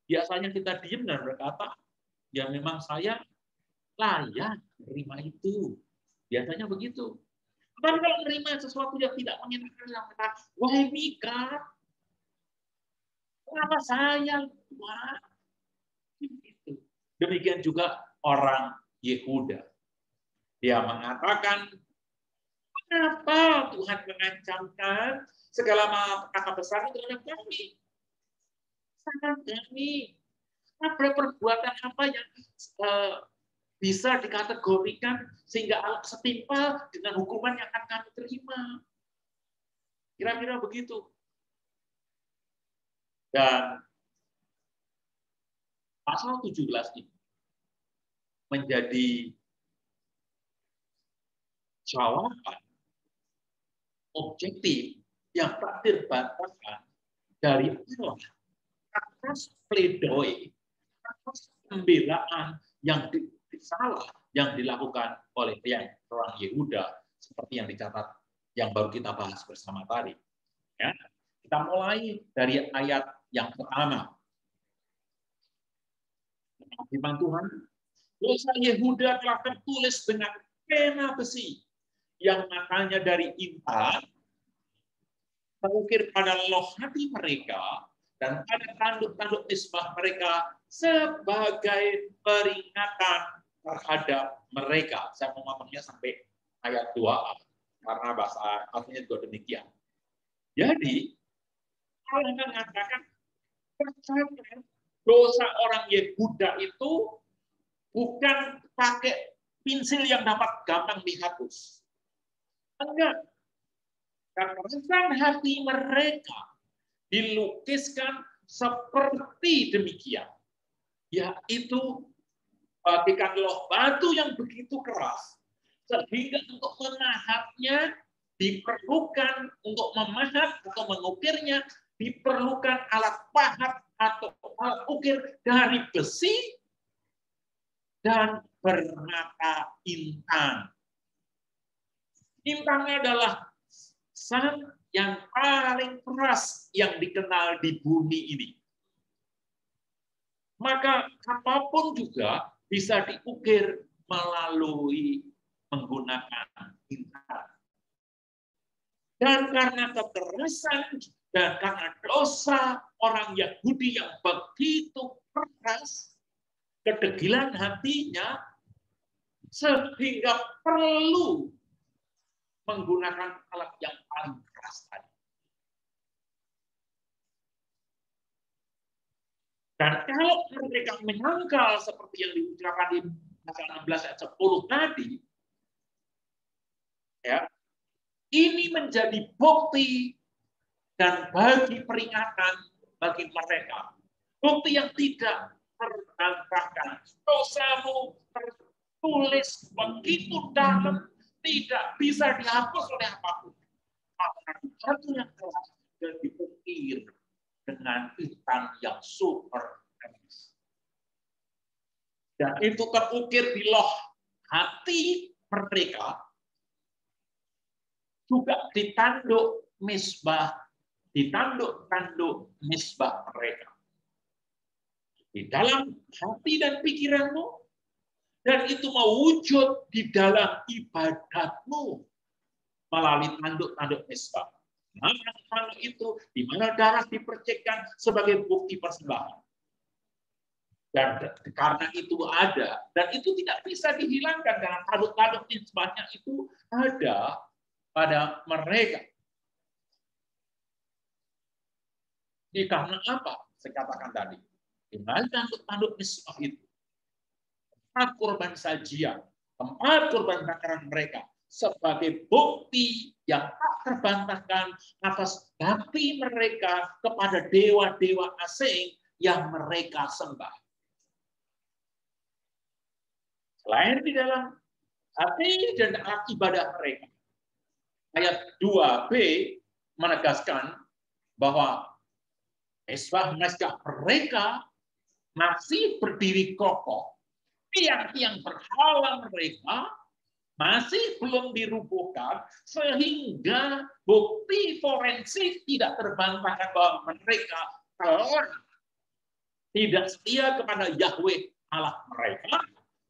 Biasanya kita diam dan berkata, ya memang saya layak menerima itu. Biasanya begitu. Tapi kalau menerima sesuatu yang tidak menyenangkan, yang berkata, wahai Mika, kenapa saya? Wah, itu. Demikian juga orang Yehuda. Dia mengatakan, kenapa Tuhan mengancamkan segala malapetaka besar terhadap kami? Sangat kami. Apa perbuatan apa yang bisa dikategorikan sehingga setimpal dengan hukuman yang akan kami terima. Kira-kira begitu. Dan pasal 17 ini menjadi jawaban objektif yang tak terbantahkan dari Allah atas pledoi, atas pembelaan yang salah yang dilakukan oleh orang Yehuda seperti yang dicatat yang baru kita bahas bersama tadi. Ya. Kita mulai dari ayat yang pertama. Firman Tuhan, dosa Yehuda telah tertulis dengan pena besi yang matanya dari intan mengukir pada loh hati mereka dan pada tanduk-tanduk misbah mereka sebagai peringatan terhadap mereka. Saya mau ngomongnya sampai ayat 2a karena bahasa artinya juga demikian. Jadi Allah mengatakan dosa orang Yehuda itu bukan pakai pensil yang dapat gampang dihapus. Enggak. Karena hati mereka dilukiskan seperti demikian. Yaitu bagaikan loh batu yang begitu keras. Sehingga untuk memahatnya diperlukan, untuk memahat atau mengukirnya, diperlukan alat pahat atau alat ukir dari besi dan bermata intan. Intannya adalah zat yang paling keras yang dikenal di bumi ini. Maka apapun juga bisa diukir melalui menggunakan intan. Dan karena kekerasan dan karena dosa orang Yahudi yang begitu keras, kedegilan hatinya, sehingga perlu menggunakan alat yang paling keras tadi. Dan kalau mereka menyangkal seperti yang diucapkan di pasal 16 ayat 10 tadi, ya, ini menjadi bukti dan bagi peringatan bagi mereka. Bukti yang tidak terbantahkan. Dosamu tertulis begitu dalam, tidak bisa dihapus oleh apapun. Karena batu yang keras dan diukir dengan intan yang super keras. Dan itu terukir di loh hati mereka, juga ditanduk misbah, ditanduk-tanduk misbah mereka. Di dalam hati dan pikiranmu, dan itu mewujud di dalam ibadatmu melalui tanduk-tanduk misbah. Tanduk itu di mana darah dipercikkan sebagai bukti persembahan. Dan karena itu ada, dan itu tidak bisa dihilangkan karena tanduk-tanduk misbahnya itu ada pada mereka. Jadi karena apa? Saya katakan tadi, dengan tanduk-tanduk misbah itu, tempat korban sajian, tempat korban bakaran mereka, sebagai bukti yang tak terbantahkan atas bakti mereka kepada dewa-dewa asing yang mereka sembah. Selain di dalam hati dan alat ibadah mereka. Ayat 2b menegaskan bahwa mesbah-mesbah mereka masih berdiri kokoh. Tiang-tiang berhala mereka masih belum dirubuhkan, sehingga bukti forensik tidak terbantahkan bahwa mereka telah tidak setia kepada Yahweh Allah mereka,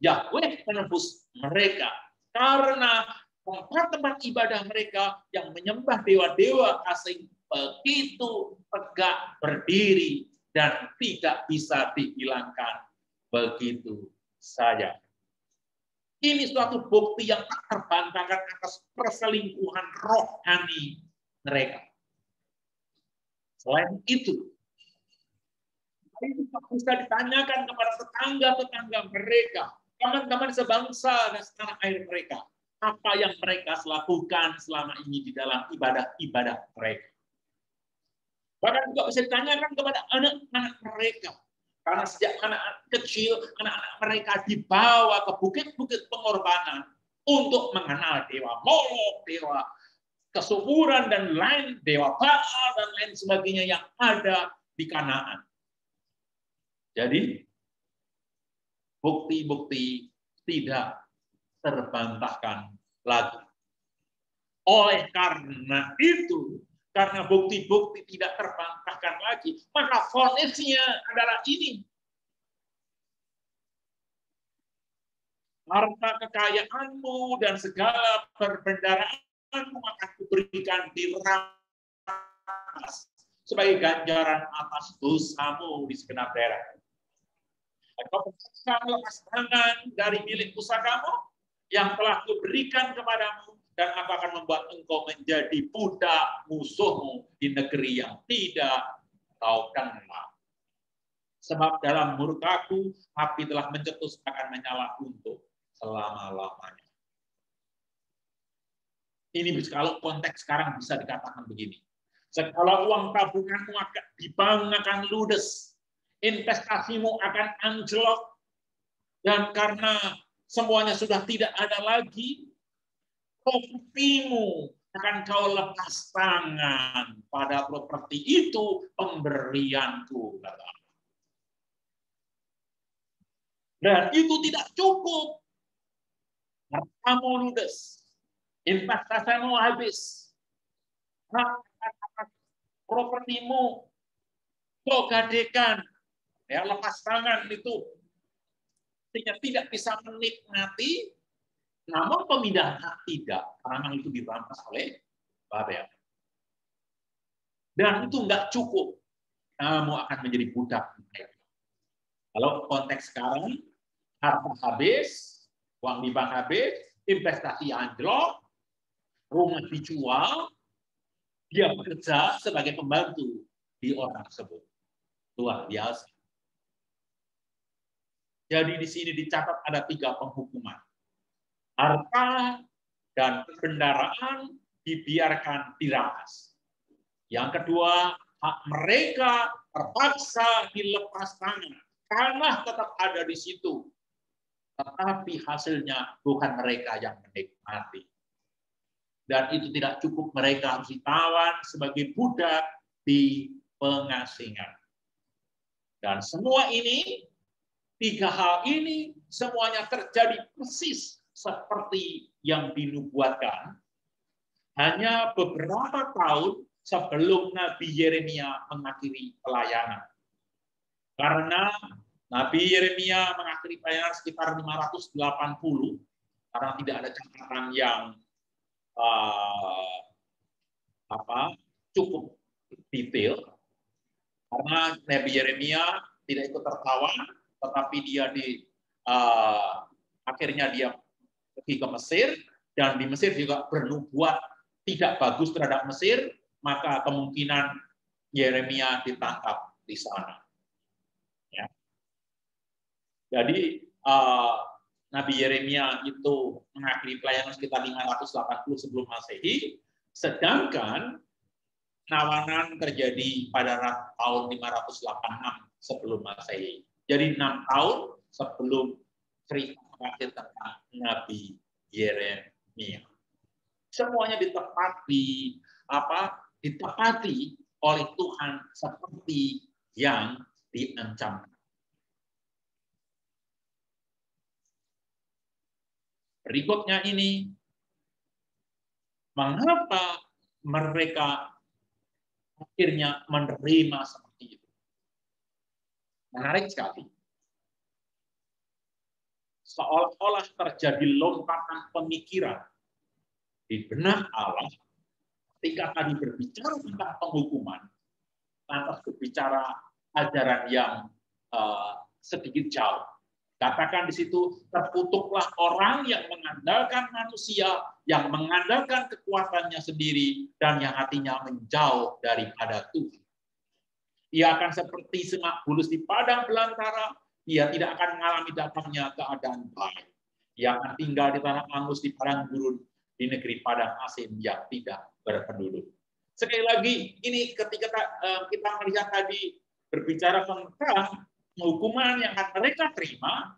Yahweh penebus mereka. Karena tempat-tempat ibadah mereka yang menyembah dewa-dewa asing begitu tegak berdiri dan tidak bisa dihilangkan begitu saja. Ini suatu bukti yang tak terbantahkan atas perselingkuhan rohani mereka. Selain itu bisa ditanyakan kepada tetangga-tetangga mereka teman-teman sebangsa dan setanah air mereka, apa yang mereka lakukan selama ini di dalam ibadah-ibadah mereka. Bahkan juga bisa ditanyakan kepada anak-anak mereka. Karena sejak anak-anak kecil, anak-anak mereka dibawa ke bukit-bukit pengorbanan untuk mengenal dewa Molok, dewa kesuburan, dan lain, dewa Baal, dan lain sebagainya yang ada di Kanaan. Jadi, bukti-bukti tidak terbantahkan lagi. Oleh karena itu, karena bukti-bukti tidak terbantahkan lagi, maka vonisnya adalah ini. Harta kekayaanmu dan segala perbendaraanmu akan kuberikan dirampas sebagai ganjaran atas dosamu di segenap daerah. Engkau lepas tangan dari milik pusakamu yang telah kuberikan kepadamu, dan aku akan membuat engkau menjadi budak musuhmu di negeri yang tidak kau kenal. Sebab dalam murkaku api telah mencetus akan menyala untuk selama-lamanya. Ini kalau konteks sekarang bisa dikatakan begini. Segala uang tabunganmu di bank akan ludes, investasimu akan anjlok, dan karena semuanya sudah tidak ada lagi, propertimu akan kau lepas tangan. Pada properti itu pemberianku. Dan itu tidak cukup. Hartamu ludes, investasimu habis, propertimu kau gadekan, ya, lepas tangan itu sehingga tidak bisa menikmati, namun pemindahan hak tidak, karena itu dirampas oleh Babel. Dan itu enggak cukup, kamu akan menjadi budak. Kalau konteks sekarang, harta habis, uang di bank habis, investasi anjlok, rumah dijual, dia bekerja sebagai pembantu di orang tersebut. Luar biasa. Jadi di sini dicatat ada 3 penghukuman. Harta dan kendaraan dibiarkan dirampas. Yang kedua, hak mereka terpaksa dilepas tangan. Tanah tetap ada di situ, tetapi hasilnya bukan mereka yang menikmati. Dan itu tidak cukup, mereka harus ditawan sebagai budak di pengasingan. Dan semua ini, 3 hal ini, semuanya terjadi persis seperti yang dinubuatkan hanya beberapa tahun sebelum Nabi Yeremia mengakhiri pelayanan. Karena Nabi Yeremia mengakhiri pelayanan sekitar 580, karena tidak ada catatan yang cukup detail. Karena Nabi Yeremia tidak ikut tertawan, tetapi dia akhirnya dia pergi ke Mesir, dan di Mesir juga bernubuat tidak bagus terhadap Mesir, maka kemungkinan Yeremia ditangkap di sana. Ya. Jadi Nabi Yeremia itu mengakhiri pelayanan sekitar 580 sebelum Masehi, sedangkan Nawanan terjadi pada tahun 586 sebelum Masehi. Jadi 6 tahun sebelum cerita terakhir tentang Nabi Yeremia. Semuanya ditepati oleh Tuhan seperti yang diancamkan. Berikutnya ini, mengapa mereka akhirnya menerima seperti itu? Menarik sekali. Seolah-olah terjadi lompatan pemikiran di benak Allah ketika tadi berbicara tentang penghukuman, lantas berbicara ajaran yang sedikit jauh. Katakan di situ, terkutuklah orang yang mengandalkan manusia, yang mengandalkan kekuatannya sendiri, dan yang hatinya menjauh daripada Tuhan. Ia akan seperti semak bulus di padang belantara ia tidak akan mengalami datangnya keadaan baik. Ia akan tinggal di tanah angus, di padang gurun, di negeri padang asin yang tidak berpenduduk. Sekali lagi, ini ketika kita melihat tadi berbicara tentang hukuman yang akan mereka terima,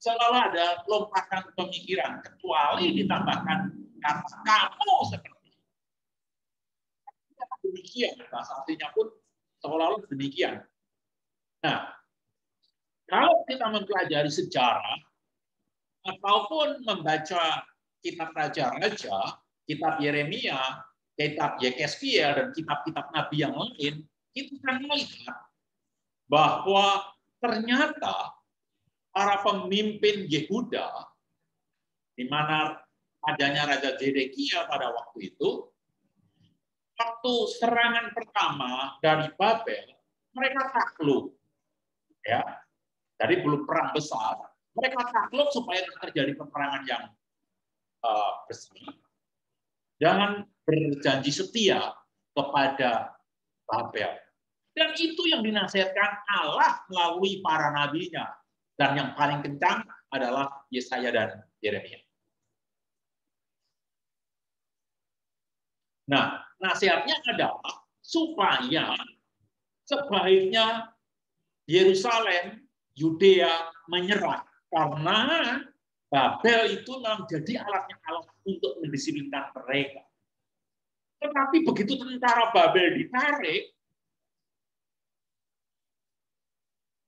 selalu ada lompatan pemikiran, kecuali ditambahkan kata kamu seperti itu. Demikian, bahasa aslinya pun seolah-olah demikian. Nah, kalau kita mempelajari sejarah ataupun membaca kitab raja-raja, kitab Yeremia, kitab Yekezkiel, dan kitab-kitab nabi yang lain, kita akan melihat bahwa ternyata para pemimpin Yehuda, di mana adanya Raja Zedekia pada waktu itu, waktu serangan pertama dari Babel, mereka takluk. Ya, jadi belum perang besar, mereka takluk supaya terjadi peperangan yang besar. Jangan berjanji setia kepada Babel. Dan itu yang dinasihatkan Allah melalui para nabinya. Dan yang paling kencang adalah Yesaya dan Yeremia. Nah, nasihatnya adalah supaya sebaiknya Yerusalem, Yudea menyerah. Karena Babel itu menjadi alatnya Allah untuk mendisiplinkan mereka. Tetapi begitu tentara Babel ditarik,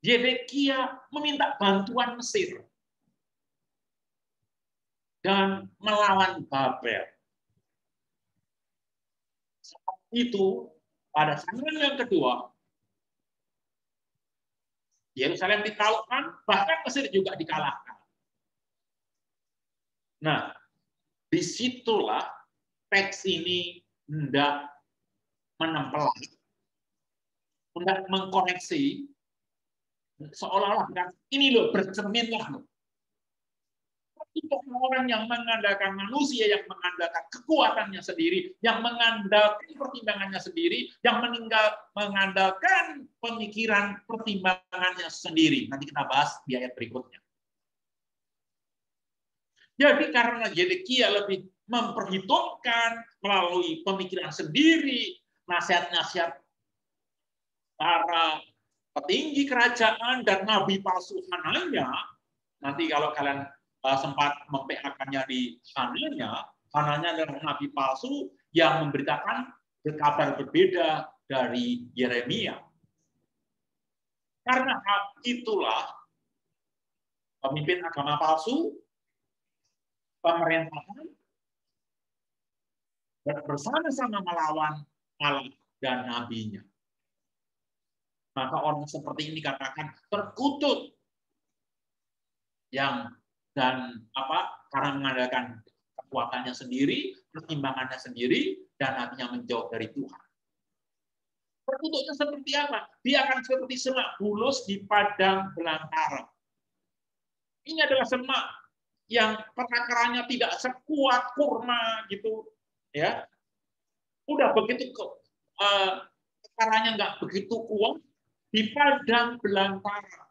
Zedekia meminta bantuan Mesir dan melawan Babel. Saat itu, pada serangan yang kedua, Yerusalem ditaklukkan, bahkan Mesir juga dikalahkan. Nah, disitulah teks ini hendak menempel, hendak mengkoreksi, seolah-olah ini loh, bercerminlah loh. Itu orang yang mengandalkan manusia, yang mengandalkan kekuatannya sendiri, yang mengandalkan pertimbangannya sendiri, yang mengandalkan pemikiran pertimbangannya sendiri. Nanti kita bahas di ayat berikutnya. Jadi karena Zedekia lebih memperhitungkan melalui pemikiran sendiri, nasihat-nasihat para petinggi kerajaan dan nabi palsu Hananya, nanti kalau kalian sempat memphk-nya di Hananya adalah nabi palsu yang memberitakan kabar berbeda dari Yeremia. Karena itulah pemimpin agama palsu, pemerintahan bersama-sama melawan Allah dan nabinya. Maka orang seperti ini katakan terkutuk karena mengandalkan kekuatannya sendiri, pertimbangannya sendiri, dan hatinya menjauh dari Tuhan. Terkutuknya seperti apa? Dia akan seperti semak bulus di padang belantara. Ini adalah semak yang perakarannya tidak sekuat kurma gitu, ya. Udah begitu akaranya nggak begitu kuat, di padang belantara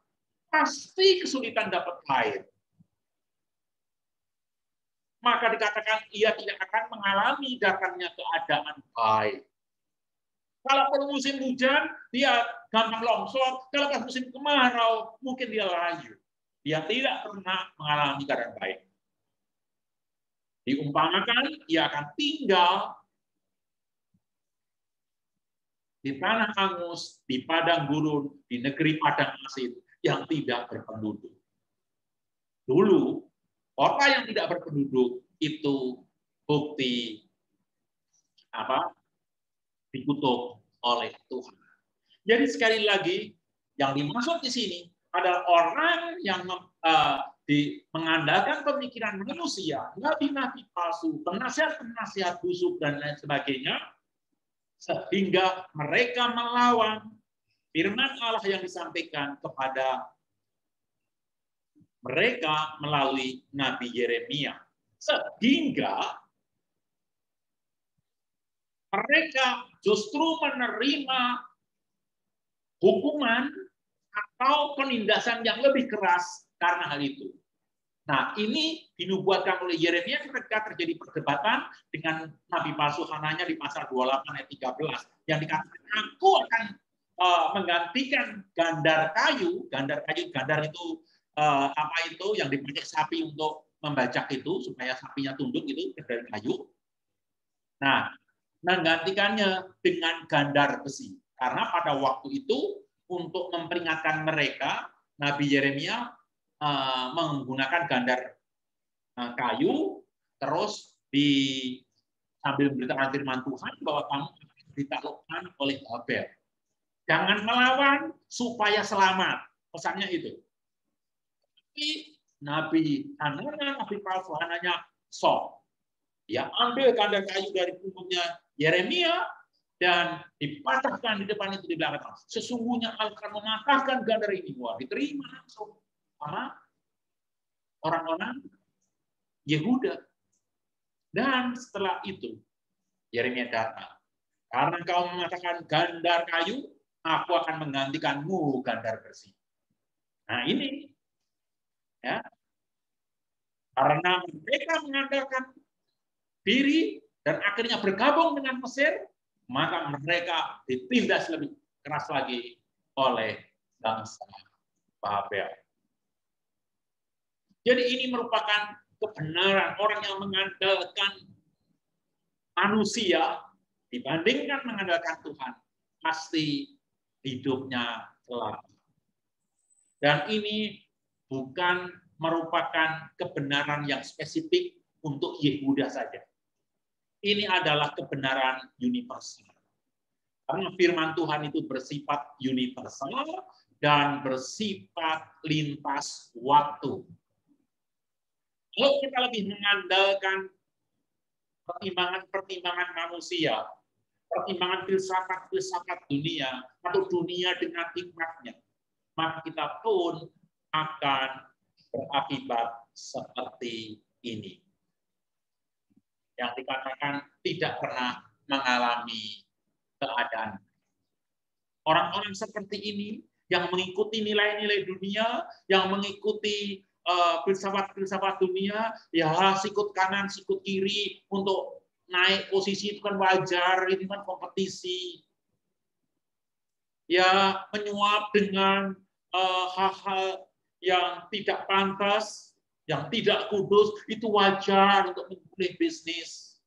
pasti kesulitan dapat air. Maka dikatakan ia tidak akan mengalami datangnya keadaan baik. Kalau musim hujan, dia gampang longsor. Kalau pas musim kemarau, mungkin dia layu. Dia tidak pernah mengalami keadaan baik. Diumpamakan, ia akan tinggal di tanah angus, di padang gurun, di negeri padang asin yang tidak berpenduduk. Dulu, kota yang tidak berpenduduk itu bukti dikutuk oleh Tuhan. Jadi sekali lagi, yang dimaksud di sini adalah orang yang mengandalkan pemikiran manusia, nabi-nabi palsu, penasihat-penasihat busuk, dan lain sebagainya, sehingga mereka melawan firman Allah yang disampaikan kepada mereka melalui Nabi Yeremia. Sehingga mereka justru menerima hukuman atau penindasan yang lebih keras karena hal itu. Nah, ini dinubuatkan oleh Yeremia ketika terjadi perdebatan dengan nabi palsu Hananya di pasal 28 ayat 13 yang dikatakan, aku akan menggantikan gandar kayu itu apa itu yang dipakai sapi untuk membajak itu supaya sapinya tunduk itu dari kayu. Nah, menggantikannya dengan gandar besi karena pada waktu itu untuk memperingatkan mereka, Nabi Yeremia menggunakan gandar kayu, terus sambil memberitakan firman Tuhan bahwa kamu ditaklukkan oleh Babel. Jangan melawan supaya selamat. Pesannya itu. Tapi Nabi Hananya, Nabi palsu Hananya sok. Dia ambil gandar kayu dari punggungnya Yeremia dan dipatahkan di depan itu di belakang. Sesungguhnya akan mematahkan gandar ini. Wah, diterima langsung sama orang-orang Yehuda. Dan setelah itu Yeremia datang. Karena kau mengatakan gandar kayu, aku akan menggantikanmu gandar besi. Nah ini, ya, karena mereka mengandalkan diri dan akhirnya bergabung dengan Mesir, maka mereka ditindas lebih keras lagi oleh bangsa Babel. Jadi ini merupakan kebenaran orang yang mengandalkan manusia dibandingkan mengandalkan Tuhan, pasti hidupnya selamat. Dan ini bukan merupakan kebenaran yang spesifik untuk Yehuda saja. Ini adalah kebenaran universal. Karena firman Tuhan itu bersifat universal dan bersifat lintas waktu. Kalau kita lebih mengandalkan pertimbangan manusia, pertimbangan filsafat dunia, atau dunia dengan hikmatnya, maka kita pun akan berakibat seperti ini. Yang dikatakan tidak pernah mengalami keadaan. Orang-orang seperti ini yang mengikuti nilai-nilai dunia, yang mengikuti filsafat dunia, ya sikut kanan, sikut kiri untuk naik posisi itu kan wajar, ini kan kompetisi. Ya menyuap dengan hal-hal yang tidak pantas, yang tidak kudus, itu wajar untuk memulai bisnis.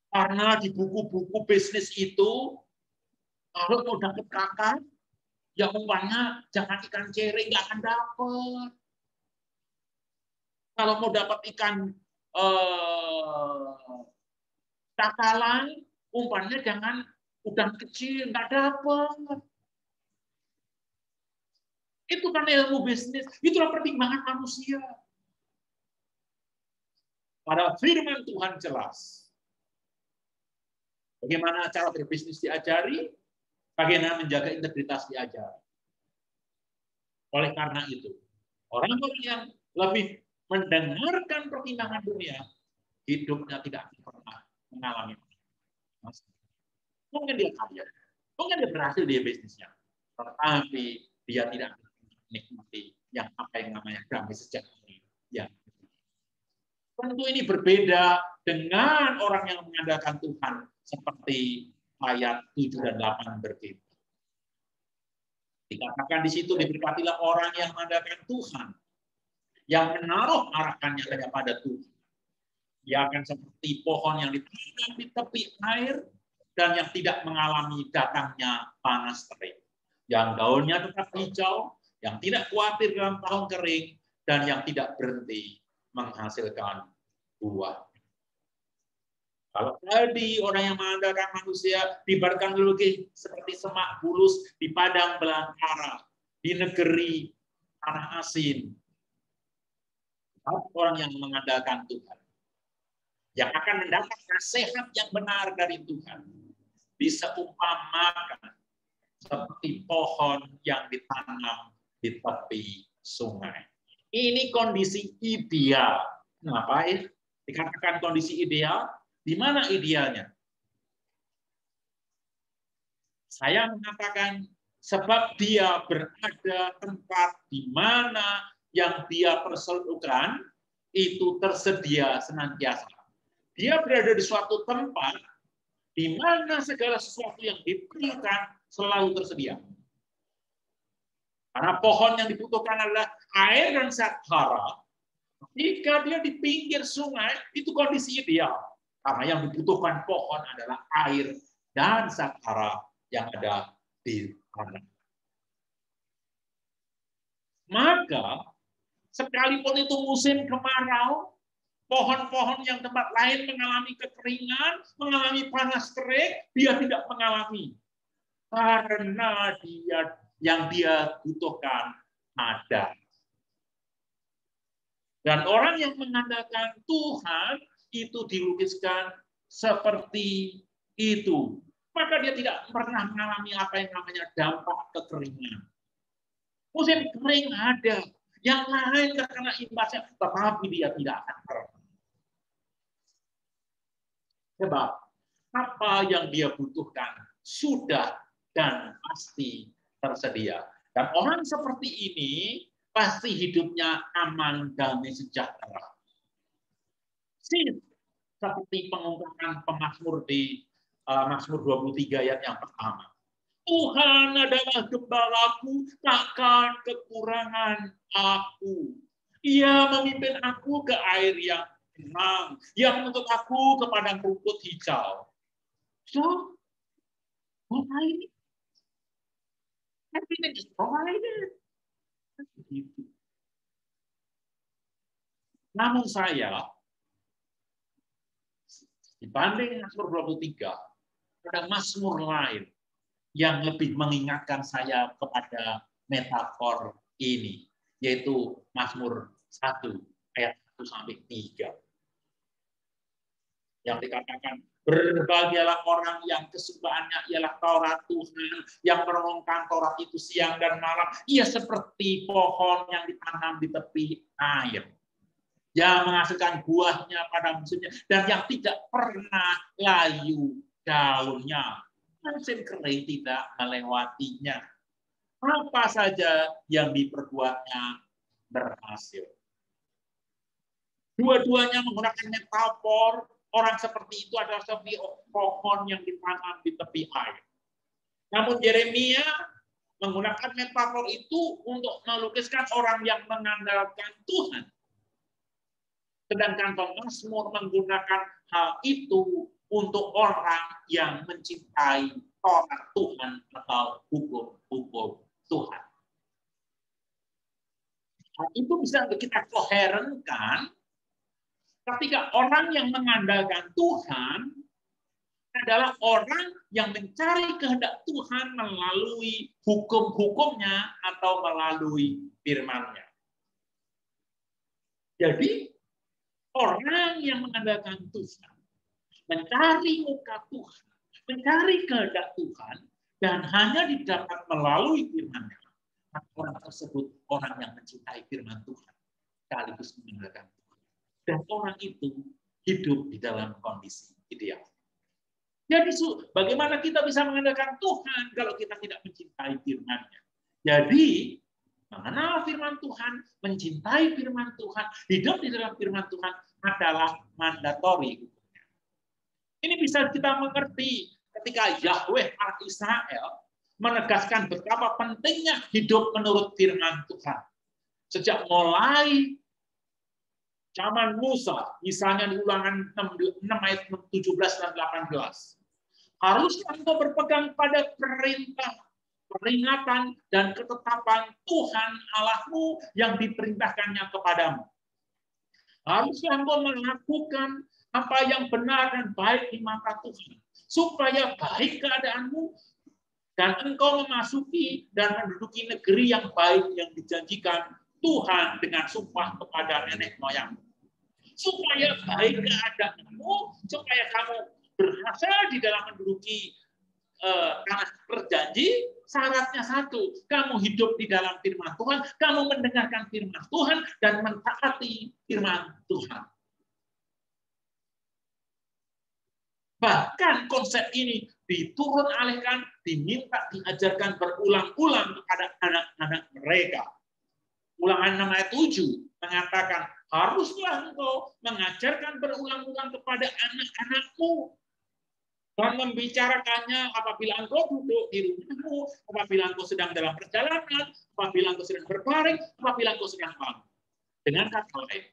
Karena di buku-buku bisnis itu, kalau mau dapat kakak, ya umpamanya jangan ikan cere, nggak akan dapat. Kalau mau dapat ikan takalan, umpannya jangan udang kecil, nggak dapat. Itu kan ilmu bisnis, itulah pertimbangan manusia. Pada firman Tuhan jelas. Bagaimana cara berbisnis diajari, bagaimana menjaga integritas diajari. Oleh karena itu, orang-orang yang lebih mendengarkan pertimbangan dunia, hidupnya tidak pernah mengalami masalah. Mungkin dia kaya, mungkin dia berhasil di bisnisnya, tetapi dia tidak menikmati yang apa yang namanya damai sejahtera. Ya. Tentu ini berbeda dengan orang yang mengandalkan Tuhan, seperti ayat 7 dan 8 berbeda. Dikatakan di situ, diberkatilah orang yang mengandalkan Tuhan, yang menaruh harapannya hanya pada Tuhan. Dia akan seperti pohon yang ditanam di tepi air dan yang tidak mengalami datangnya panas terik. Yang daunnya tetap hijau, yang tidak khawatir dalam tahun kering, dan yang tidak berhenti menghasilkan buah. Kalau tadi orang yang mengandalkan manusia diibaratkan lagi seperti semak bulus di padang belantara, di negeri tanah asin. Orang yang mengandalkan Tuhan, yang akan mendapat nasihat yang benar dari Tuhan, bisa umpamakan seperti pohon yang ditanam di tepi sungai. Ini kondisi ideal. Kenapa dikatakan kondisi ideal? Di mana idealnya? Saya mengatakan Sebab dia berada tempat di mana yang dia perselukan itu tersedia senantiasa. Dia berada di suatu tempat di mana segala sesuatu yang diperlukan selalu tersedia. Karena pohon yang dibutuhkan adalah air dan zat hara. Jika dia di pinggir sungai, itu kondisi ideal. Karena yang dibutuhkan pohon adalah air dan zat hara yang ada di tanah. Maka, sekalipun itu musim kemarau, pohon-pohon yang tempat lain mengalami kekeringan, mengalami panas terik, dia tidak mengalami. Karena yang dia butuhkan ada. Dan orang yang mengandalkan Tuhan itu dilukiskan seperti itu. Maka dia tidak pernah mengalami apa yang namanya dampak kekeringan. Musim kering ada, yang lain terkena imbasnya, tetapi dia tidak akan pernah. Sebab apa yang dia butuhkan sudah dan pasti tersedia. Dan orang seperti ini pasti hidupnya aman, damai, sejahtera. Seperti pengungkapan pemazmur di Mazmur 23 ayat yang pertama. Tuhan adalah gembalaku, takkan kekurangan aku. Ia memimpin aku ke air yang tenang. Ia menuntut aku ke padang rumput hijau. So, what I need? Everything is provided. Begitu. Namun saya, dibanding Mazmur 23, ada Mazmur lain yang lebih mengingatkan saya kepada metafor ini, yaitu Mazmur 1 ayat 1-3. Yang dikatakan, berbahagialah orang yang kesukaannya ialah Taurat Tuhan, yang merenungkan Taurat itu siang dan malam. Ia seperti pohon yang ditanam di tepi air, yang menghasilkan buahnya pada musimnya, dan yang tidak pernah layu daunnya. Musim kering tidak melewatinya. Apa saja yang diperbuatnya berhasil. Dua-duanya menggunakan metafor. Orang seperti itu adalah seperti pohon yang ditanam di tepi air. Namun Yeremia menggunakan metafor itu untuk melukiskan orang yang mengandalkan Tuhan. Sedangkan pemazmur menggunakan hal itu untuk orang yang mencintai Taurat Tuhan atau hukum-hukum Tuhan. Hal itu bisa kita koherenkan ketika orang yang mengandalkan Tuhan adalah orang yang mencari kehendak Tuhan melalui hukum-hukumnya atau melalui firman-Nya. Jadi, orang yang mengandalkan Tuhan, mencari muka Tuhan, mencari kehendak Tuhan, dan hanya didapat melalui firman-Nya. Orang tersebut orang yang mencintai firman Tuhan, sekaligus mengandalkan Tuhan. Dan orang itu hidup di dalam kondisi ideal. Jadi, bagaimana kita bisa mengandalkan Tuhan kalau kita tidak mencintai firman-Nya? Jadi, mengenal firman Tuhan, mencintai firman Tuhan, hidup di dalam firman Tuhan adalah mandatori. Ini bisa kita mengerti ketika Yahweh Allah Israel menegaskan betapa pentingnya hidup menurut firman Tuhan. Sejak mulai zaman Musa, misalnya di Ulangan 6 ayat 17 dan 18. Haruslah engkau berpegang pada perintah, peringatan, dan ketetapan Tuhan Allahmu yang diperintahkannya kepadamu. Haruslah engkau melakukan apa yang benar dan baik di mata Tuhan, supaya baik keadaanmu dan engkau memasuki dan menduduki negeri yang baik yang dijanjikan Tuhan dengan sumpah kepada nenek moyang. Supaya baik keadaanmu, supaya kamu berhasil di dalam menduduki tanah berjanji, syaratnya satu, kamu hidup di dalam firman Tuhan, kamu mendengarkan firman Tuhan, dan mentaati firman Tuhan. Bahkan konsep ini diturun alihkan, diminta diajarkan berulang-ulang kepada anak-anak mereka. Ulangan 6 ayat 7 mengatakan, haruslah engkau mengajarkan berulang-ulang kepada anak-anakmu dan membicarakannya apabila engkau duduk di rumahmu, apabila engkau sedang dalam perjalanan, apabila engkau sedang berbaring, apabila engkau sedang bangun. Dengan kata lain,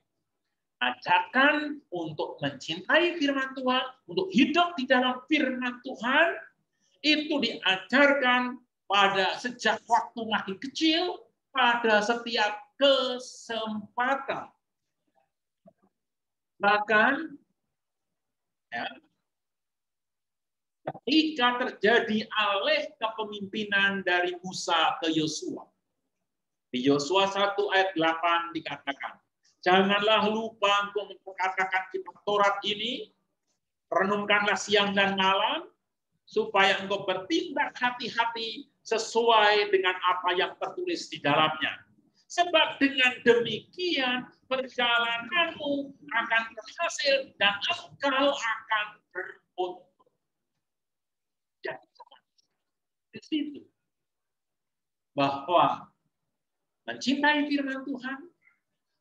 ajarkan untuk mencintai firman Tuhan, untuk hidup di dalam firman Tuhan, itu diajarkan pada sejak waktu masih kecil, pada setiap kesempatan. Bahkan ya, ketika terjadi alih kepemimpinan dari Musa ke Yosua. Di Yosua 1 ayat 8 dikatakan, janganlah lupa untuk memperkatakan kitab Taurat ini, renungkanlah siang dan malam, supaya engkau bertindak hati-hati sesuai dengan apa yang tertulis di dalamnya. Sebab dengan demikian perjalananmu akan berhasil dan engkau akan beruntung. Jadi di situ bahwa mencintai firman Tuhan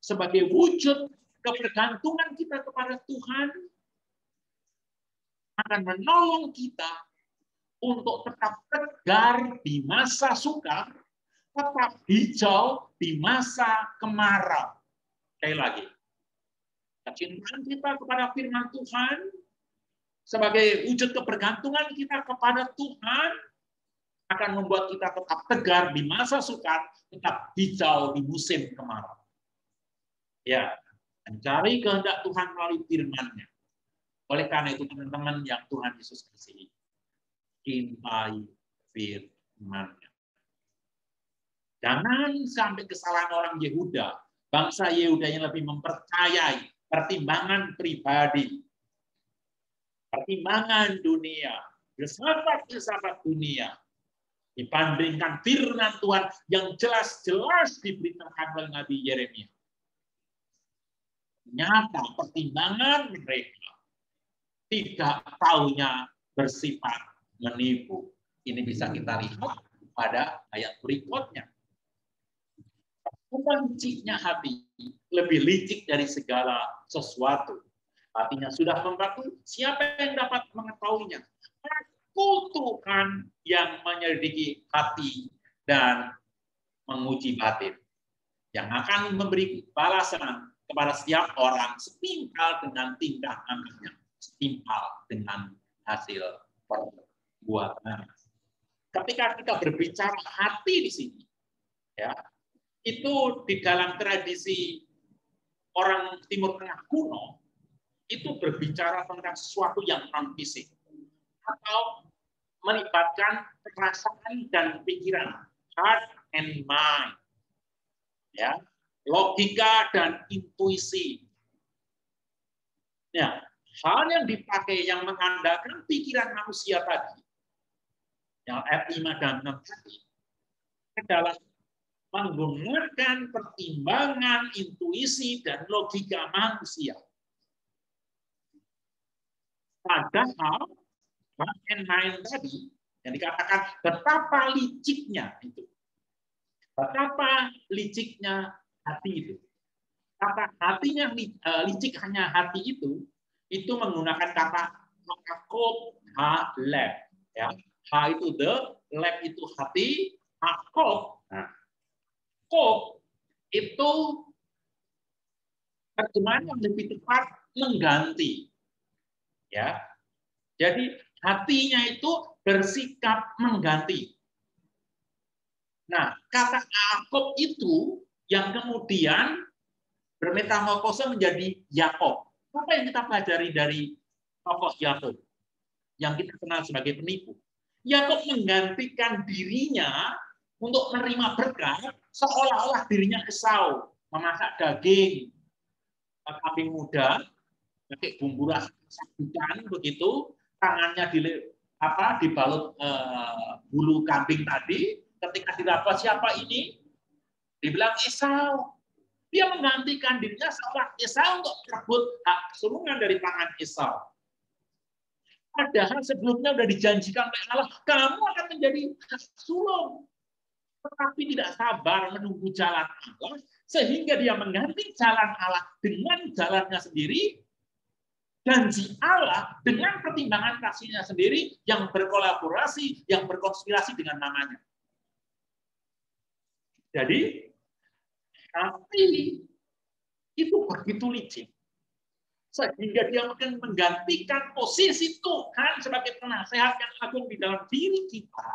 sebagai wujud kebergantungan kita kepada Tuhan akan menolong kita untuk tetap tegar di masa sukar, tetap hijau di masa kemarau. Sekali lagi, kecintaan kita kepada firman Tuhan sebagai wujud kebergantungan kita kepada Tuhan akan membuat kita tetap tegar di masa sukar, tetap hijau di musim kemarau. Ya, mencari kehendak Tuhan melalui firman-Nya. Oleh karena itu, teman-teman yang Tuhan Yesus kasihi, cintai firman-Nya. Jangan sampai kesalahan orang Yehuda, bangsa Yehuda yang lebih mempercayai pertimbangan pribadi, pertimbangan dunia, filsafat dunia, dibandingkan firman Tuhan yang jelas-jelas diberitakan oleh Nabi Yeremia. Nyata pertimbangan mereka tidak taunya bersifat menipu. Ini bisa kita lihat pada ayat berikutnya. Liciknya hati lebih licik dari segala sesuatu. Hatinya sudah membatu, siapa yang dapat mengetahuinya? Aku Tuhan yang menyelidiki hati dan menguji batin, yang akan memberi balasan kepada setiap orang setimpal dengan tindakannya, setimpal dengan hasil perbuatan. Ketika kita berbicara hati di sini, ya, itu di dalam tradisi orang Timur Tengah kuno, itu berbicara tentang sesuatu yang non-fisik atau melibatkan perasaan dan pikiran, heart and mind, ya, logika dan intuisi. Ya, hal yang dipakai yang mengandalkan pikiran manusia tadi, yang ayat 5 dan 6 tadi, adalah menggunakan pertimbangan, intuisi, dan logika manusia. Padahal heart and mind tadi yang dikatakan betapa liciknya itu, betapa liciknya hati itu. Kata hatinya licik hanya hati itu menggunakan kata akop, ha, lab. Ya, ha itu the, lab itu hati, akop. Nah, kop itu terjemahan yang lebih tepat mengganti. Ya, jadi hatinya itu bersikap mengganti. Nah, kata Yakob itu yang kemudian bermetamorfose menjadi Yakob. Apa yang kita pelajari dari tokoh Yakob yang kita kenal sebagai penipu? Yakob menggantikan dirinya untuk menerima berkat seolah-olah dirinya Esau, memasak daging kambing muda, pakai bumbu rasakan begitu, tangannya dibalut bulu kambing tadi. Ketika didapat siapa ini, dibilang Esau. Dia menggantikan dirinya seolah Esau untuk merebut hak kesulungan dari tangan Esau. Padahal sebelumnya sudah dijanjikan oleh Allah, kamu akan menjadi sulung. Tetapi tidak sabar menunggu jalan Allah, sehingga dia mengganti jalan Allah dengan jalannya sendiri, janji Allah dengan pertimbangan kasihnya sendiri yang berkolaborasi, yang berkonspirasi dengan namanya. Jadi, hati itu begitu licin. Sehingga dia akan menggantikan posisi Tuhan sebagai penasehat yang agung di dalam diri kita,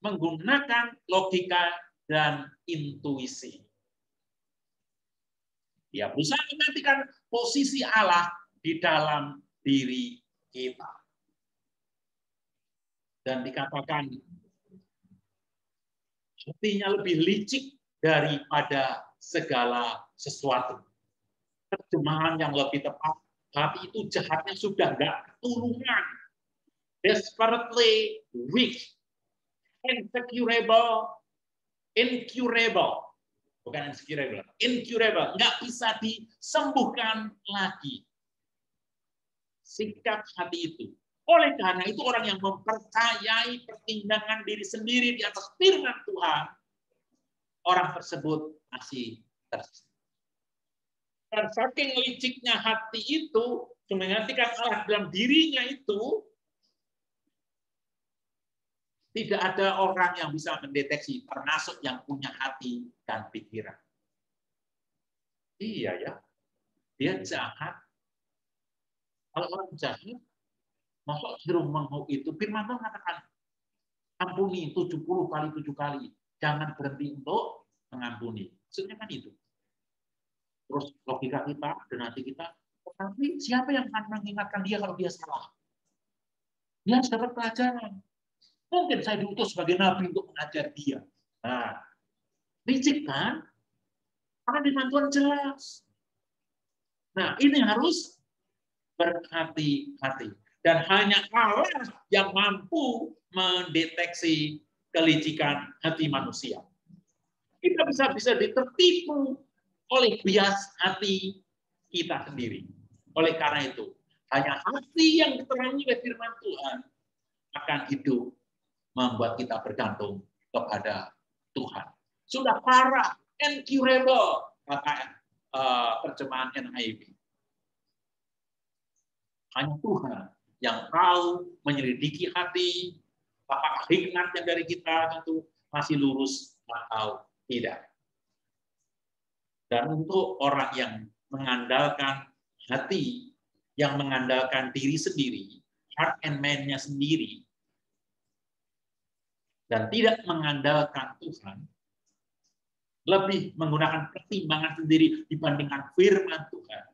menggunakan logika dan intuisi. Dia berusaha menggantikan posisi Allah di dalam diri kita. Dan dikatakan, hatinya lebih licik daripada segala sesuatu. Terjemahan yang lebih tepat, hati itu jahatnya sudah enggak ketulungan. Desperately weak. Incurable. Bukan incurable. Enggak bisa disembuhkan lagi. Sikap hati itu. Oleh karena itu orang yang mempercayai pertimbangan diri sendiri di atas firman Tuhan, orang tersebut masih tersesat. Dan saking liciknya hati itu, menggantikan Allah dalam dirinya itu, tidak ada orang yang bisa mendeteksi, termasuk yang punya hati dan pikiran. Iya ya, dia jahat. Kalau orang jahat, masuk suruh menghuk itu, firman Tuhan mengatakan, ampuni 70 kali 7 kali. Jangan berhenti untuk mengampuni. Maksudnya kan itu. Terus logika kita dan hati kita, tapi siapa yang akan mengingatkan dia kalau dia salah? Dia harus dapat pelajaran. Mungkin saya diutus sebagai nabi untuk mengajar dia. Nah, licik kan? Karena firman Tuhan jelas. Nah, ini harus berhati-hati. Dan hanya Allah yang mampu mendeteksi kelicikan hati manusia. Kita bisa ditertipu oleh bias hati kita sendiri. Oleh karena itu, hanya hati yang diterangi oleh firman Tuhan akan hidup membuat kita bergantung kepada Tuhan. Sudah parah, incurable, kata terjemahan NIV. Hanya Tuhan yang tahu menyelidiki hati, apakah hikmat yang dari kita itu masih lurus atau tidak. Dan untuk orang yang mengandalkan hati, yang mengandalkan diri sendiri, heart and mind-nya sendiri, dan tidak mengandalkan Tuhan, lebih menggunakan pertimbangan sendiri dibandingkan firman Tuhan,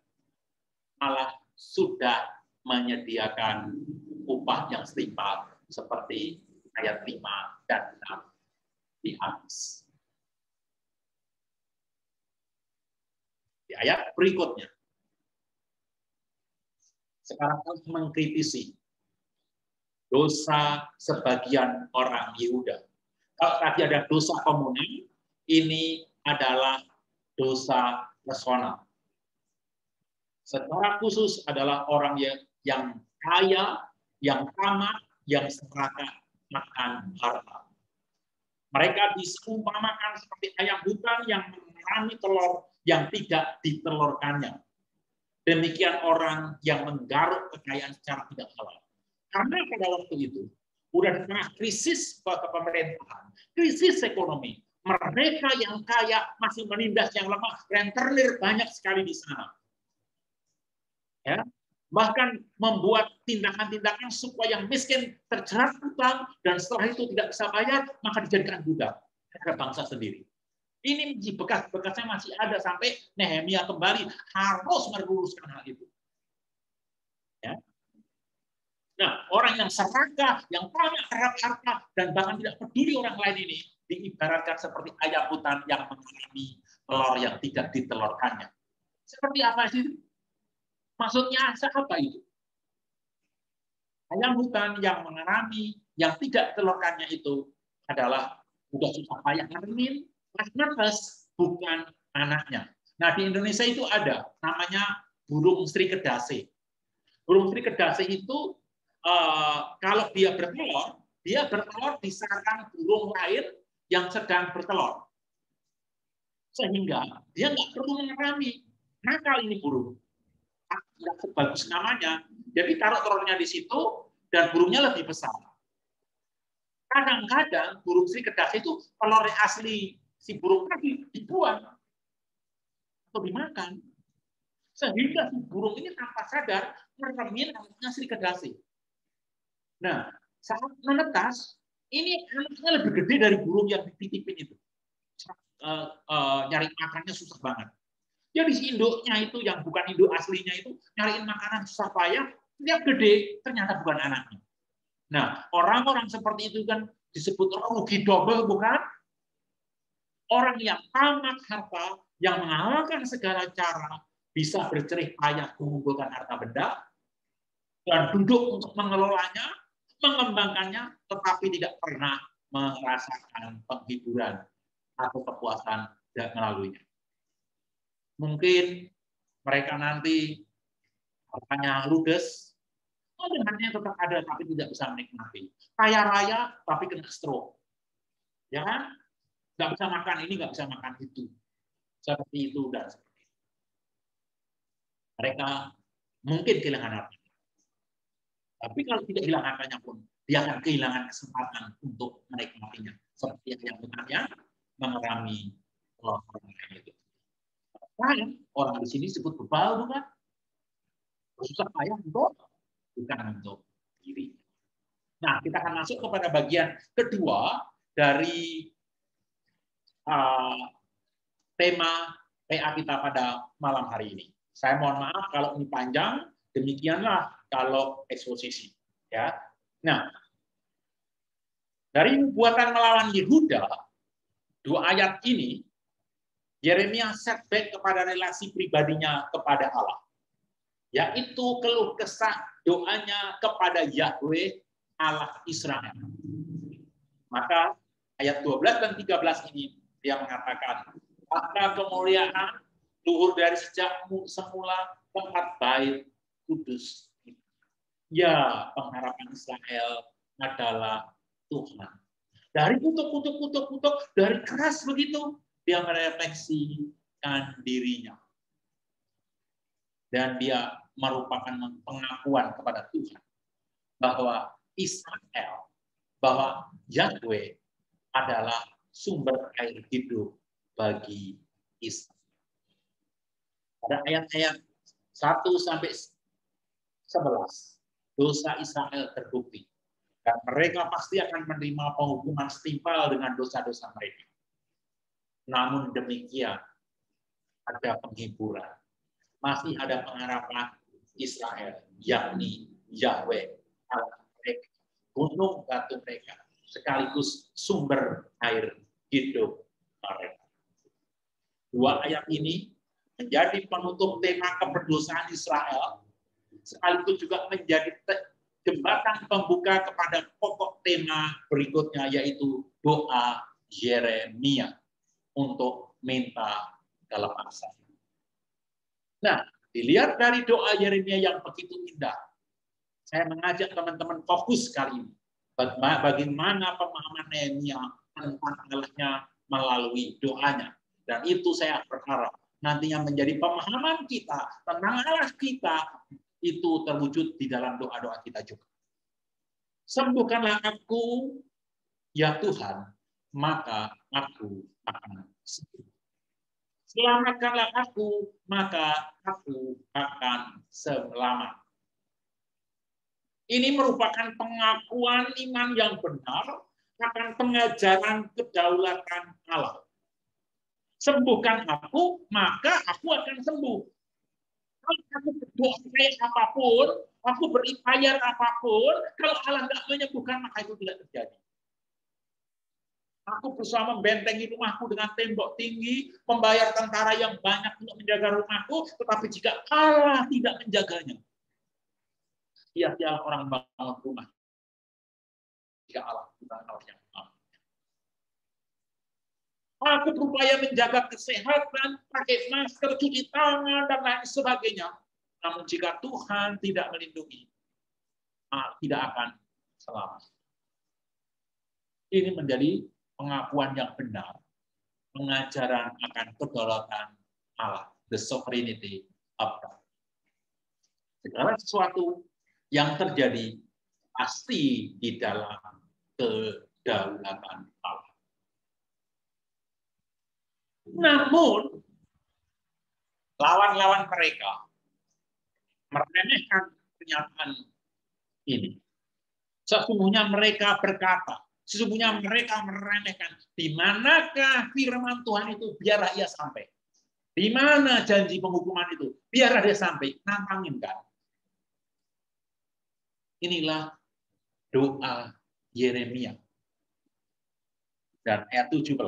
malah sudah menyediakan upah yang setimpal seperti ayat 5 dan 6 di atas. Di ayat berikutnya, sekarang kita mengkritisi dosa sebagian orang Yehuda. Kalau tadi ada dosa komunal, ini adalah dosa personal. Secara khusus adalah orang yang kaya, yang tamak, yang serakah makan harta. Mereka diseumpamakan seperti ayam hutan yang mengerami telur yang tidak ditelurkannya. Demikian orang yang menggaruk kekayaan secara tidak halal. Karena pada waktu itu, udah di tengah krisis pemerintahan, krisis ekonomi, mereka yang kaya masih menindas yang lemah, rentenir banyak sekali di sana. Ya, bahkan membuat tindakan-tindakan supaya yang miskin terjerat hutang dan setelah itu tidak bisa bayar, maka dijadikan budak terhadap bangsa sendiri. Ini bekas-bekasnya masih ada sampai Nehemia kembali harus meluruskan hal itu. Ya. Nah, orang yang serakah, yang tamak terhadap harta, dan bahkan tidak peduli orang lain ini, diibaratkan seperti ayam hutan yang mengalami telur yang tidak ditelurkannya. Seperti apa sih? Maksudnya apa itu? Ayam hutan yang mengalami, yang tidak telurkannya itu adalah sudah susah payah ngeremin, netes, bukan anaknya. Nah, di Indonesia itu ada namanya burung Sri Kedasi. Burung Sri Kedasi itu kalau dia bertelur di sarang burung lain yang sedang bertelur. Sehingga dia nggak perlu mengerami. Nakal ini burung. Nggak sebagus namanya. Jadi taruh telurnya di situ dan burungnya lebih besar. Kadang-kadang burung Sri Kedasi itu telur asli si burung tadi dibuang atau dimakan. Sehingga si burung ini tanpa sadar meremin anaknya Sri Kedasi. Nah, saat menetas, ini anaknya lebih gede dari burung yang dititipin itu. Nyari makannya susah banget. Jadi si induknya itu yang bukan induk aslinya itu nyariin makanan susah payah, dia gede, ternyata bukan anaknya. Nah, orang-orang seperti itu kan disebut rugi double, bukan? Orang yang tamak harta, yang mengalahkan segala cara, bisa berjerih payah mengumpulkan harta benda, dan duduk untuk mengelolanya, mengembangkannya, tetapi tidak pernah merasakan penghiburan atau kepuasan melaluinya. Mungkin mereka nanti hartanya ludes, hartanya tetap ada tapi tidak bisa menikmati. Kaya raya tapi kena stroke, ya kan? Nggak bisa makan ini, nggak bisa makan itu, seperti itu dan seperti itu. Mereka mungkin kehilangan hartanya, tapi kalau tidak hilang hartanya pun dia akan kehilangan kesempatan untuk menikmatinya, seperti yang benarnya mengerami orang itu. Orang di sini disebut bebal, bukan? Susah payah bukan untuk diri. Nah, kita akan masuk kepada bagian kedua dari tema PA kita pada malam hari ini. Saya mohon maaf kalau ini panjang, demikianlah kalau eksposisi. Ya. Nah, dari nubuatan melawan Yehuda, 2 ayat ini, Yeremia setback kepada relasi pribadinya kepada Allah, yaitu keluh kesah doanya kepada Yahweh Allah Israel. Maka ayat 12 dan 13 ini dia mengatakan, maka kemuliaan luhur dari sejak semula tempat bait kudus. Ya, pengharapan Israel adalah Tuhan. Dari kutuk, dari keras begitu, dia merefleksikan dirinya. Dan dia merupakan pengakuan kepada Tuhan bahwa Israel, bahwa Yahweh adalah sumber air hidup bagi Israel. Pada ayat-ayat 1-11, dosa Israel terbukti. Dan mereka pasti akan menerima penghukuman setimpal dengan dosa-dosa mereka. Namun demikian, ada penghiburan. Masih ada pengharapan Israel, yakni Yahweh, Allah mereka, gunung batu mereka, sekaligus sumber air hidup mereka. 2 ayat ini menjadi penutup tema keberdosaan Israel, sekaligus juga menjadi jembatan pembuka kepada pokok tema berikutnya, yaitu doa Yeremia untuk minta kelepasan. Nah, dilihat dari doa Yeremia yang begitu indah, saya mengajak teman-teman fokus kali ini. Bagaimana pemahaman Yeremia tentang Allahnya melalui doanya. Dan itu saya berharap nantinya menjadi pemahaman kita tentang Allah kita, itu terwujud di dalam doa-doa kita juga. Sembuhkanlah aku, ya Tuhan, maka aku akan sembuh. Selamatkanlah aku, maka aku akan selamat. Ini merupakan pengakuan iman yang benar akan pengajaran kedaulatan Allah. Sembuhkan aku, maka aku akan sembuh. Kalau aku berdoa kayak apapun, aku berikhtiar apapun, kalau Allah nggak menyembuhkan, maka itu tidak terjadi. Aku berusaha membentengi rumahku dengan tembok tinggi, membayar tentara yang banyak untuk menjaga rumahku, tetapi jika Allah tidak menjaganya, sia-sia orang bangun rumah. Jika Allah bukan Allah yang mampu. Aku berupaya menjaga kesehatan, pakai masker, cuci tangan, dan lain sebagainya. Namun jika Tuhan tidak melindungi, tidak akan selamat. Ini menjadi pengakuan yang benar, pengajaran akan kedaulatan Allah, the sovereignty of God. Segala sesuatu yang terjadi pasti di dalam kedaulatan Allah. Namun, lawan-lawan mereka meremehkan pernyataan ini. Sesungguhnya mereka berkata, sesungguhnya mereka meremehkan, di manakah firman Tuhan itu, biarlah ia sampai. Di mana janji penghukuman itu, biarlah dia sampai. Nantangin kan? Inilah doa Yeremia. Dan ayat 17.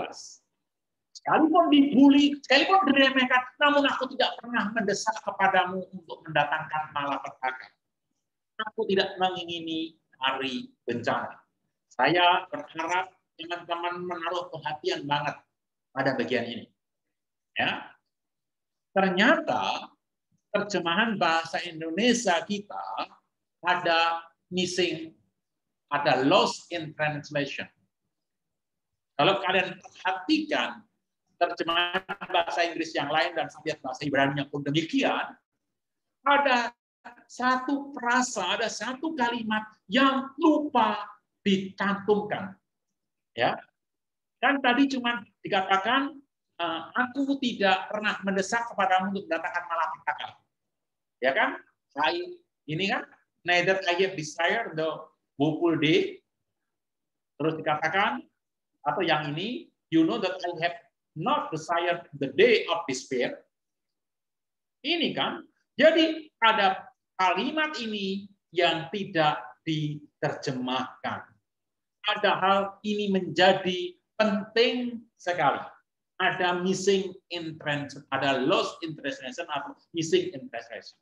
Sekalipun dibully, sekalipun diremehkan, namun aku tidak pernah mendesak kepadamu untuk mendatangkan malapetaka. Aku tidak mengingini hari bencana. Saya berharap teman-teman menaruh perhatian banget pada bagian ini. Ya, ternyata terjemahan bahasa Indonesia kita ada missing, ada lost in translation. Kalau kalian perhatikan terjemahan bahasa Inggris yang lain dan sampai bahasa Ibrani pun demikian, ada satu frasa, ada satu kalimat yang lupa dicantumkan. Ya, kan tadi cuma dikatakan aku tidak pernah mendesak kepadamu untuk mendatangkan malapetaka. Ya kan? Ini kan neither I have desire the woeful day. Terus dikatakan atau yang ini, you know that I have not desired the day of despair. Ini kan, jadi ada kalimat ini yang tidak diterjemahkan. Padahal ini menjadi penting sekali. Ada missing in translation, ada lost in translation atau missing in translation.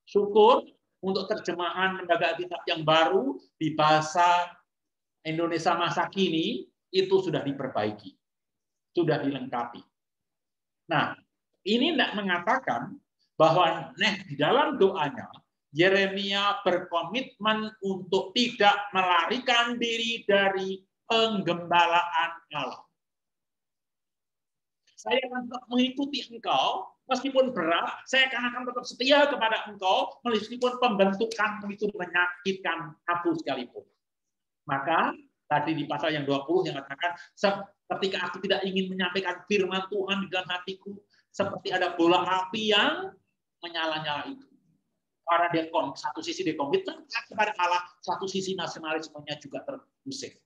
Syukur untuk terjemahan Lembaga Alkitab yang baru di bahasa Indonesia masa kini itu sudah diperbaiki, sudah dilengkapi. Nah, ini tidak mengatakan bahwa di dalam doanya Yeremia berkomitmen untuk tidak melarikan diri dari penggembalaan Allah. Saya akan tetap mengikuti engkau, meskipun berat, saya akan tetap setia kepada engkau, meskipun pembentukanmu itu menyakitkan aku sekalipun. Maka tadi di pasal yang 20 yang katakan, ketika aku tidak ingin menyampaikan firman Tuhan di dalam hatiku, seperti ada bola api yang menyala-nyala itu. Karena dia satu sisi dia komitmen kepada Allah, satu sisi nasionalismenya juga terusik.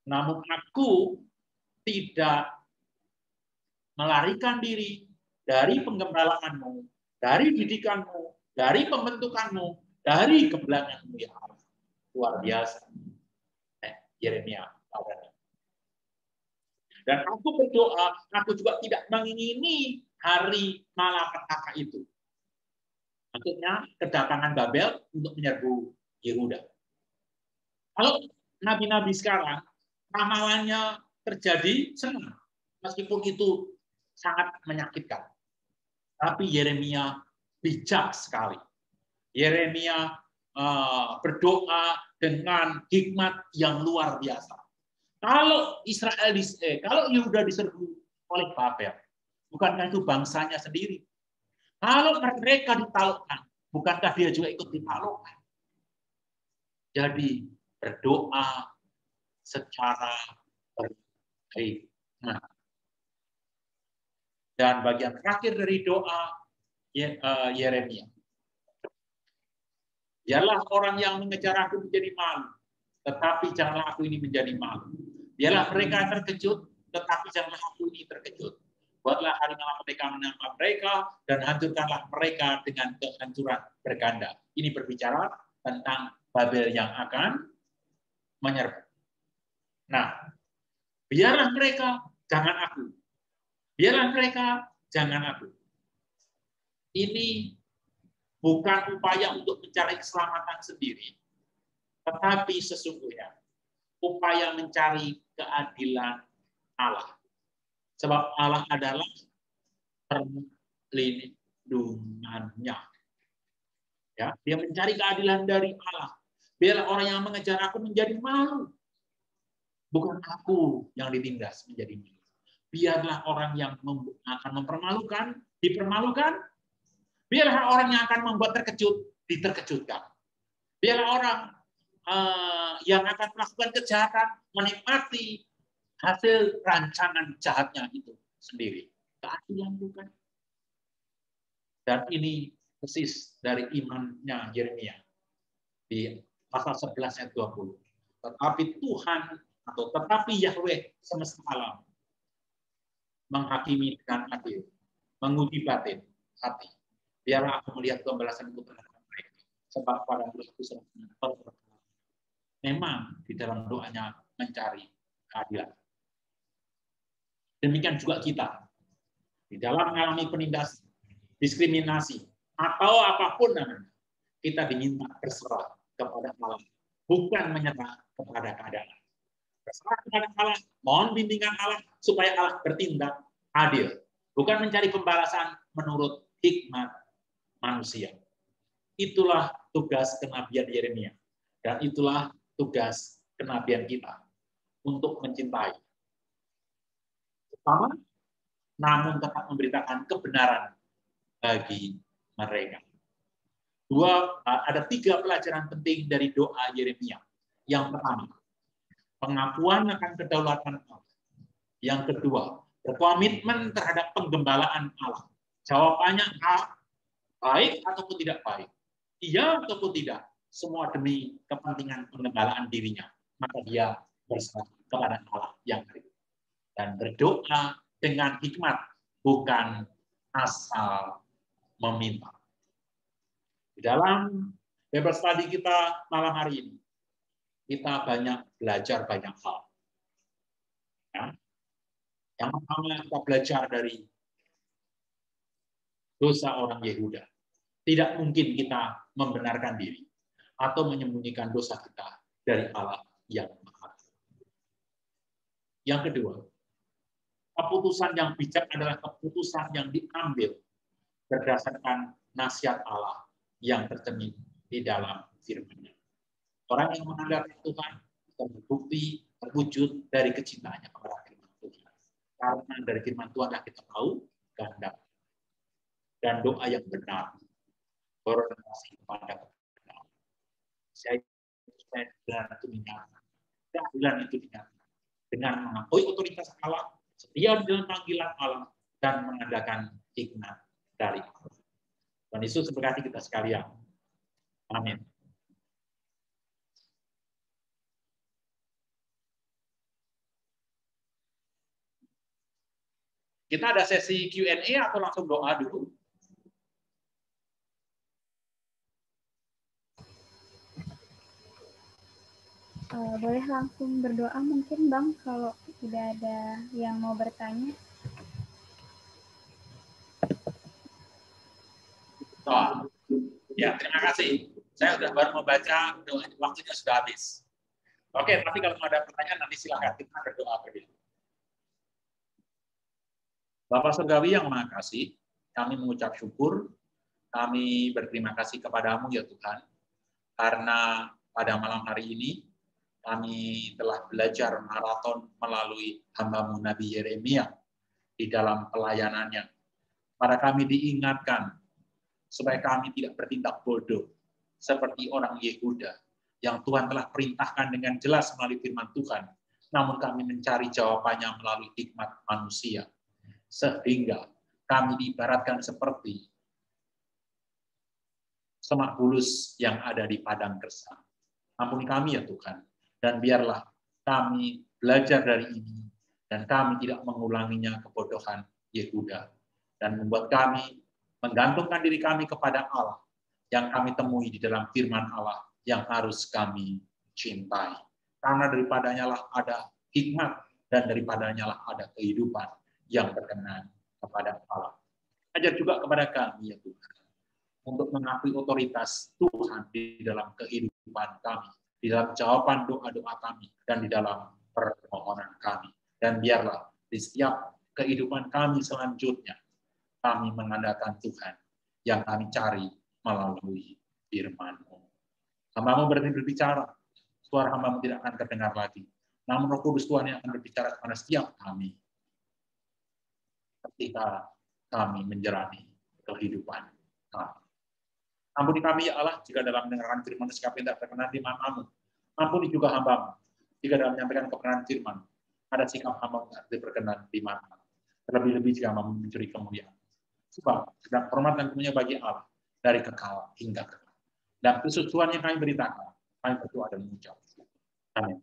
Namun aku tidak melarikan diri dari penggembalaanmu, dari didikanmu, dari pembentukanmu, dari kebenaranmu ya Allah. Luar biasa. Yeremia. Dan aku berdoa, aku juga tidak mengingini hari malapetaka itu. Maksudnya kedatangan Babel untuk menyerbu Yehuda. Kalau nabi-nabi sekarang, ramalannya terjadi senang, meskipun itu sangat menyakitkan. Tapi Yeremia bijak sekali. Yeremia berdoa dengan hikmat yang luar biasa. Kalau kalau Yehuda diserbu oleh Babel, bukankah itu bangsanya sendiri? Kalau mereka ditaklukkan, bukankah dia juga ikut ditaklukkan? Jadi berdoa secara berhikmat. Dan bagian terakhir dari doa Yeremia. Biarlah orang yang mengejar aku menjadi malu, tetapi janganlah aku ini menjadi malu. Biarlah mereka terkejut, tetapi janganlah aku ini terkejut. Buatlah hari malam mereka menampa mereka, dan hancurkanlah mereka dengan kehancuran berganda. Ini berbicara tentang Babel yang akan menyerbu. Nah, biarlah mereka, jangan aku. Biarlah mereka, jangan aku. Ini bukan upaya untuk mencari keselamatan sendiri, tetapi sesungguhnya upaya mencari keadilan Allah. Sebab Allah adalah perlindungannya. Ya, dia mencari keadilan dari Allah. Biarlah orang yang mengejar aku menjadi malu. Bukan aku yang ditindas menjadi malu. Biarlah orang yang akan mempermalukan, dipermalukan. Biarlah orang yang akan membuat terkejut, diterkejutkan. Biarlah orang yang akan melakukan kejahatan menikmati hasil rancangan jahatnya itu sendiri. Keadilan bukan. Dan ini persis dari imannya Yeremia di pasal 11 ayat 20. Tetapi Tuhan atau tetapi Yahweh semesta alam menghakimi dengan adil, menguji batin hati. Biarlah aku melihat pembalasanku terhadap mereka, sebab pada aku sedang berperkara. Memang di dalam doanya mencari keadilan. Demikian juga kita di dalam mengalami penindas, diskriminasi atau apapun namanya, kita diminta berserah kepada Allah, bukan menyerah kepada keadaan. Berserah kepada Allah, mohon bimbingan Allah supaya Allah bertindak adil, bukan mencari pembalasan menurut hikmat manusia. Itulah tugas kenabian Yeremia, dan itulah tugas kenabian kita untuk mencintai. Pertama, namun tetap memberitakan kebenaran bagi mereka. Dua, ada 3 pelajaran penting dari doa Yeremia. Yang pertama, pengakuan akan kedaulatan Allah. Yang kedua, berkomitmen terhadap penggembalaan Allah. Jawabannya A, baik ataupun tidak baik. Iya ataupun tidak. Semua demi kepentingan penggembalaan dirinya. Maka dia berserah kepada Allah yang adil. Dan berdoa dengan hikmat, bukan asal meminta. Di dalam Bible study kita malam hari ini, kita banyak belajar banyak hal. Ya. Yang pertama kita belajar dari dosa orang Yehuda. Tidak mungkin kita membenarkan diri atau menyembunyikan dosa kita dari Allah yang Maha. Yang kedua, keputusan yang bijak adalah keputusan yang diambil berdasarkan nasihat Allah yang tercermin di dalam firman-Nya. Orang yang mengandalkan Tuhan terbukti terwujud dari kecintaannya kepada firman Tuhan. Karena dari firman Tuhanlah kita tahu kehendak dan doa yang benar berorientasi kepada kebenaran. Saya benar itu dinyatakan, keadilan itu dinyatakan dengan mengakui otoritas Allah, setia dalam panggilan Allah, dan mengadakan hikmat dari Allah. Tuhan Yesus memberkati kita sekalian. Amin. Kita ada sesi Q&A atau langsung doa dulu? Boleh langsung berdoa mungkin Bang, kalau tidak ada yang mau bertanya. Doa. Ya, terima kasih. Saya sudah baru membaca, waktunya sudah habis. Oke, tapi kalau ada pertanyaan nanti silakan kita berdoa berbeda. Bapak Surgawi yang Maha Kasih, kami mengucap syukur, kami berterima kasih kepadamu ya Tuhan, karena pada malam hari ini kami telah belajar maraton melalui hamba-Mu Nabi Yeremia di dalam pelayanannya. Pada kami diingatkan supaya kami tidak bertindak bodoh seperti orang Yehuda yang Tuhan telah perintahkan dengan jelas melalui firman Tuhan, namun kami mencari jawabannya melalui hikmat manusia. Sehingga kami diibaratkan seperti semak bulus yang ada di padang gersang. Ampuni kami ya Tuhan, dan biarlah kami belajar dari ini, dan kami tidak mengulanginya kebodohan Yehuda, dan membuat kami menggantungkan diri kami kepada Allah yang kami temui di dalam firman Allah yang harus kami cintai. Karena daripadanya lah ada hikmat, dan daripadanya lah ada kehidupan yang berkenan kepada Allah. Ajar juga kepada kami ya Tuhan, untuk mengakui otoritas Tuhan di dalam kehidupan kami, di dalam jawaban doa-doa kami, dan di dalam permohonan kami. Dan biarlah di setiap kehidupan kami selanjutnya, kami mengandalkan Tuhan yang kami cari melalui firman-Mu. Hamba-Mu berhenti berbicara, suara hamba-Mu tidak akan terdengar lagi. Namun Roh Kudus Tuhan yang akan berbicara kepada setiap kami ketika kami menjalani kehidupan kami. Ampuni kami ya Allah, jika dalam mendengarkan firman sikap yang tidak berkenan di mata-Mu. Ampuni juga hamba-Mu, jika dalam menyampaikan kebenaran firman ada sikap hamba-Mu tidak berkenan di mata. Terlebih-lebih jika hamba mencuri kemuliaan. Sebab segala hormat dan kemuliaan bagi Allah dari kekal hingga kekal. Dan kesucian yang kami beritakan, kami berdoa dan mengucap. Amin.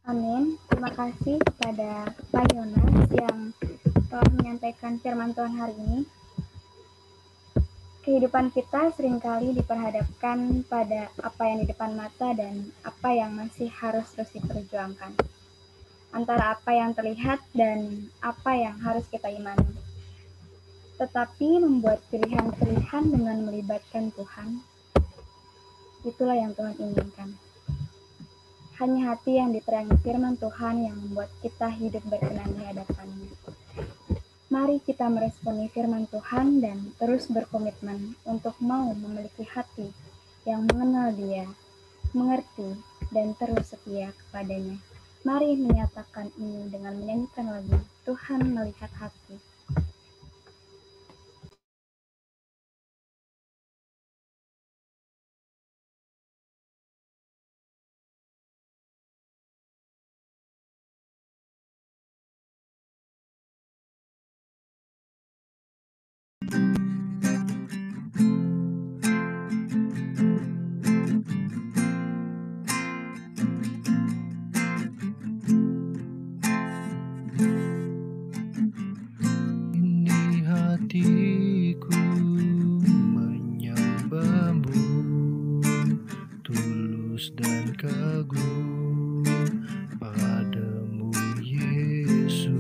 Amin. Terima kasih kepada Pak Yonas yang telah menyampaikan firman Tuhan hari ini. Kehidupan kita seringkali diperhadapkan pada apa yang di depan mata dan apa yang masih harus terus diperjuangkan. Antara apa yang terlihat dan apa yang harus kita imani. Tetapi membuat pilihan-pilihan dengan melibatkan Tuhan, itulah yang Tuhan inginkan. Hanya hati yang diterangi firman Tuhan yang membuat kita hidup berkenan di hadapan-Nya. Mari kita meresponi firman Tuhan dan terus berkomitmen untuk mau memiliki hati yang mengenal Dia, mengerti, dan terus setia kepadanya. Mari menyatakan ini dengan menyanyikan lagu Tuhan Melihat Hati. Ini hatiku menyembah-Mu, tulus dan kagum padamu Yesus.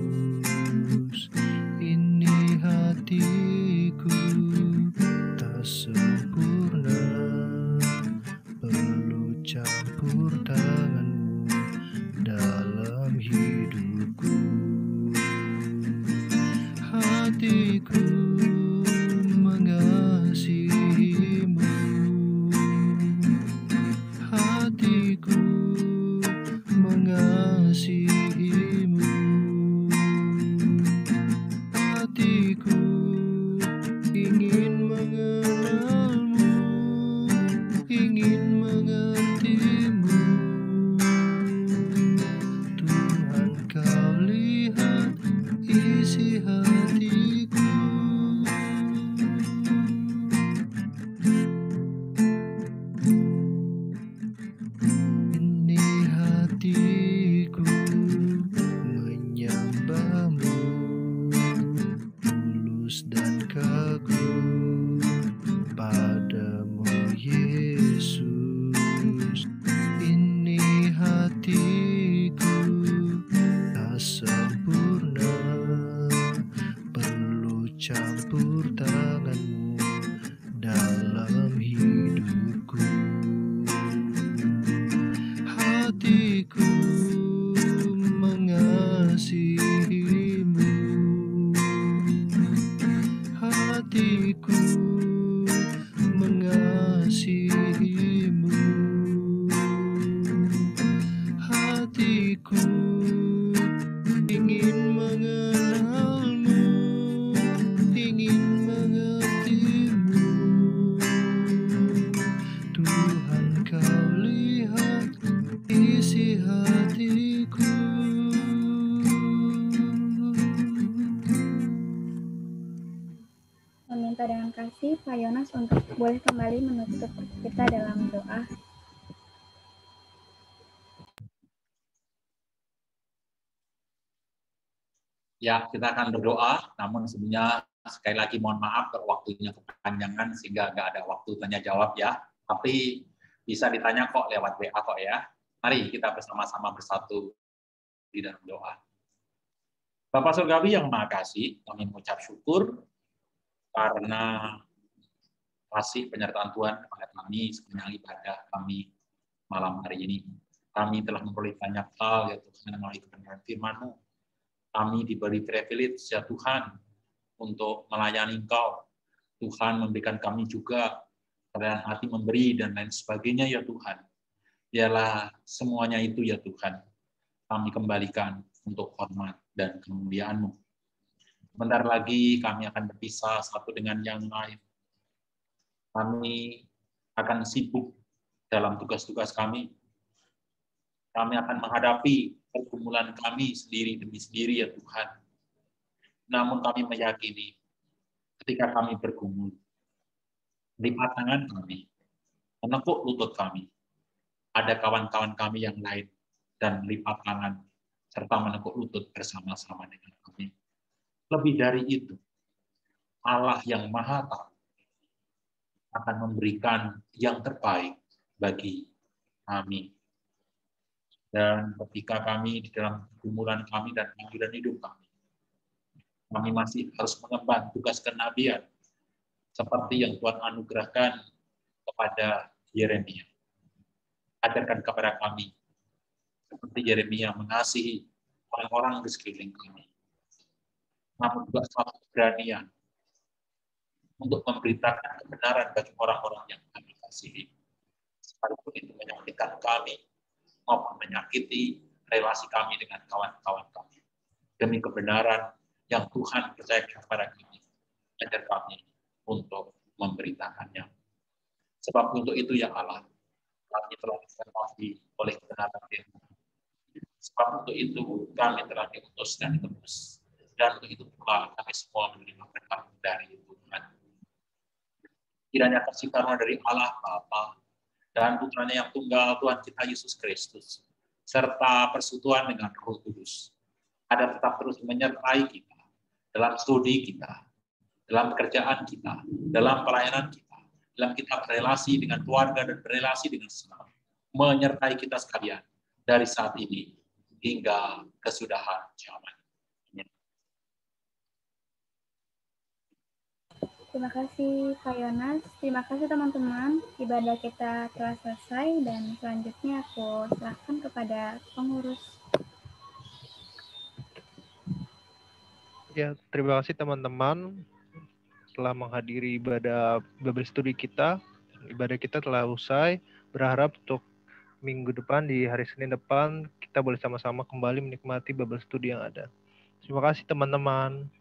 Ini hatiku tak sempurna, perlu campur tangan-Mu dalam hidupku. Hatiku mengasihi-Mu, hatiku mengasihi-Mu, hatiku ingin mengenal-Mu, ingin mengerti-Mu. Tuhan, Kau lihat isi hatiku. Ini hatiku menyembah-Mu, tulus dan kagum padamu Yesus. Ini hatiku tak sempurna, perlu campur tangan-Mu dalam hidupku. Hatiku mengasihi-Mu, hatiku mengasihi-Mu, hatiku ingin mengenal-Mu, ingin mengerti-Mu. Tuhan, Kau lihat isi hatiku. Meminta dengan kasih Pak Yonas untuk boleh kembali menutup kita dalam doa. Ya, kita akan berdoa, namun sebelumnya sekali lagi mohon maaf kalau waktunya kepanjangan sehingga nggak ada waktu tanya jawab ya. Tapi bisa ditanya kok lewat WA kok ya. Mari kita bersama-sama bersatu di dalam doa. Bapak Surgawi yang Maha Kasih, kami mengucap syukur karena kasih penyertaan Tuhan kepada kami sepanjang ibadah kami malam hari ini. Kami telah memperoleh banyak hal ya Tuhan melalui kebenaran firman-Mu. Kami diberi privilege ya Tuhan untuk melayani Engkau. Tuhan memberikan kami juga kerendahan hati memberi dan lain sebagainya ya Tuhan. Biarlah semuanya itu ya Tuhan, kami kembalikan untuk hormat dan kemuliaan-Mu. Bentar lagi kami akan berpisah satu dengan yang lain. Kami akan sibuk dalam tugas-tugas kami. Kami akan menghadapi pergumulan kami sendiri demi sendiri ya Tuhan. Namun kami meyakini ketika kami bergumul, lipat tangan kami, menekuk lutut kami, ada kawan-kawan kami yang lain, dan lipat tangan, serta menekuk lutut bersama-sama dengan kami. Lebih dari itu, Allah yang Maha Tahu akan memberikan yang terbaik bagi kami. Dan ketika kami di dalam pergumulan kami dan panggilan hidup kami masih harus mengemban tugas kenabian seperti yang Tuhan anugerahkan kepada Yeremia. Ajarkan kepada kami seperti Yeremia mengasihi orang-orang di sekeliling kami. Namun juga suatu keberanian untuk memberitakan kebenaran bagi orang-orang yang kami kasihi. Sekalipun itu menyakitkan kami, maupun menyakiti relasi kami dengan kawan-kawan kami. Demi kebenaran yang Tuhan percayakan kepada kami, ajar kami untuk memberitakannya. Sebab untuk itu ya Allah, kami telah disertai oleh kebenaran firman. Sebab untuk itu kami telah diutus dan ditebus. Dan untuk itu pula kami semua menerima berkat dari Tuhan. Kiranya kasih karunia dari Allah Bapa dan Putranya yang tunggal Tuhan kita Yesus Kristus, serta persekutuan dengan Roh Kudus, ada tetap terus menyertai kita dalam studi kita, dalam pekerjaan kita, dalam pelayanan kita, dalam kita berelasi dengan keluarga dan berelasi dengan sesama, menyertai kita sekalian dari saat ini hingga kesudahan zaman. Terima kasih Kak Yonas, terima kasih teman-teman. Ibadah kita telah selesai dan selanjutnya aku serahkan kepada pengurus. Ya, terima kasih teman-teman telah menghadiri ibadah Bible Study kita. Ibadah kita telah usai. Berharap untuk minggu depan, di hari Senin depan, kita boleh sama-sama kembali menikmati Bible Study yang ada. Terima kasih teman-teman.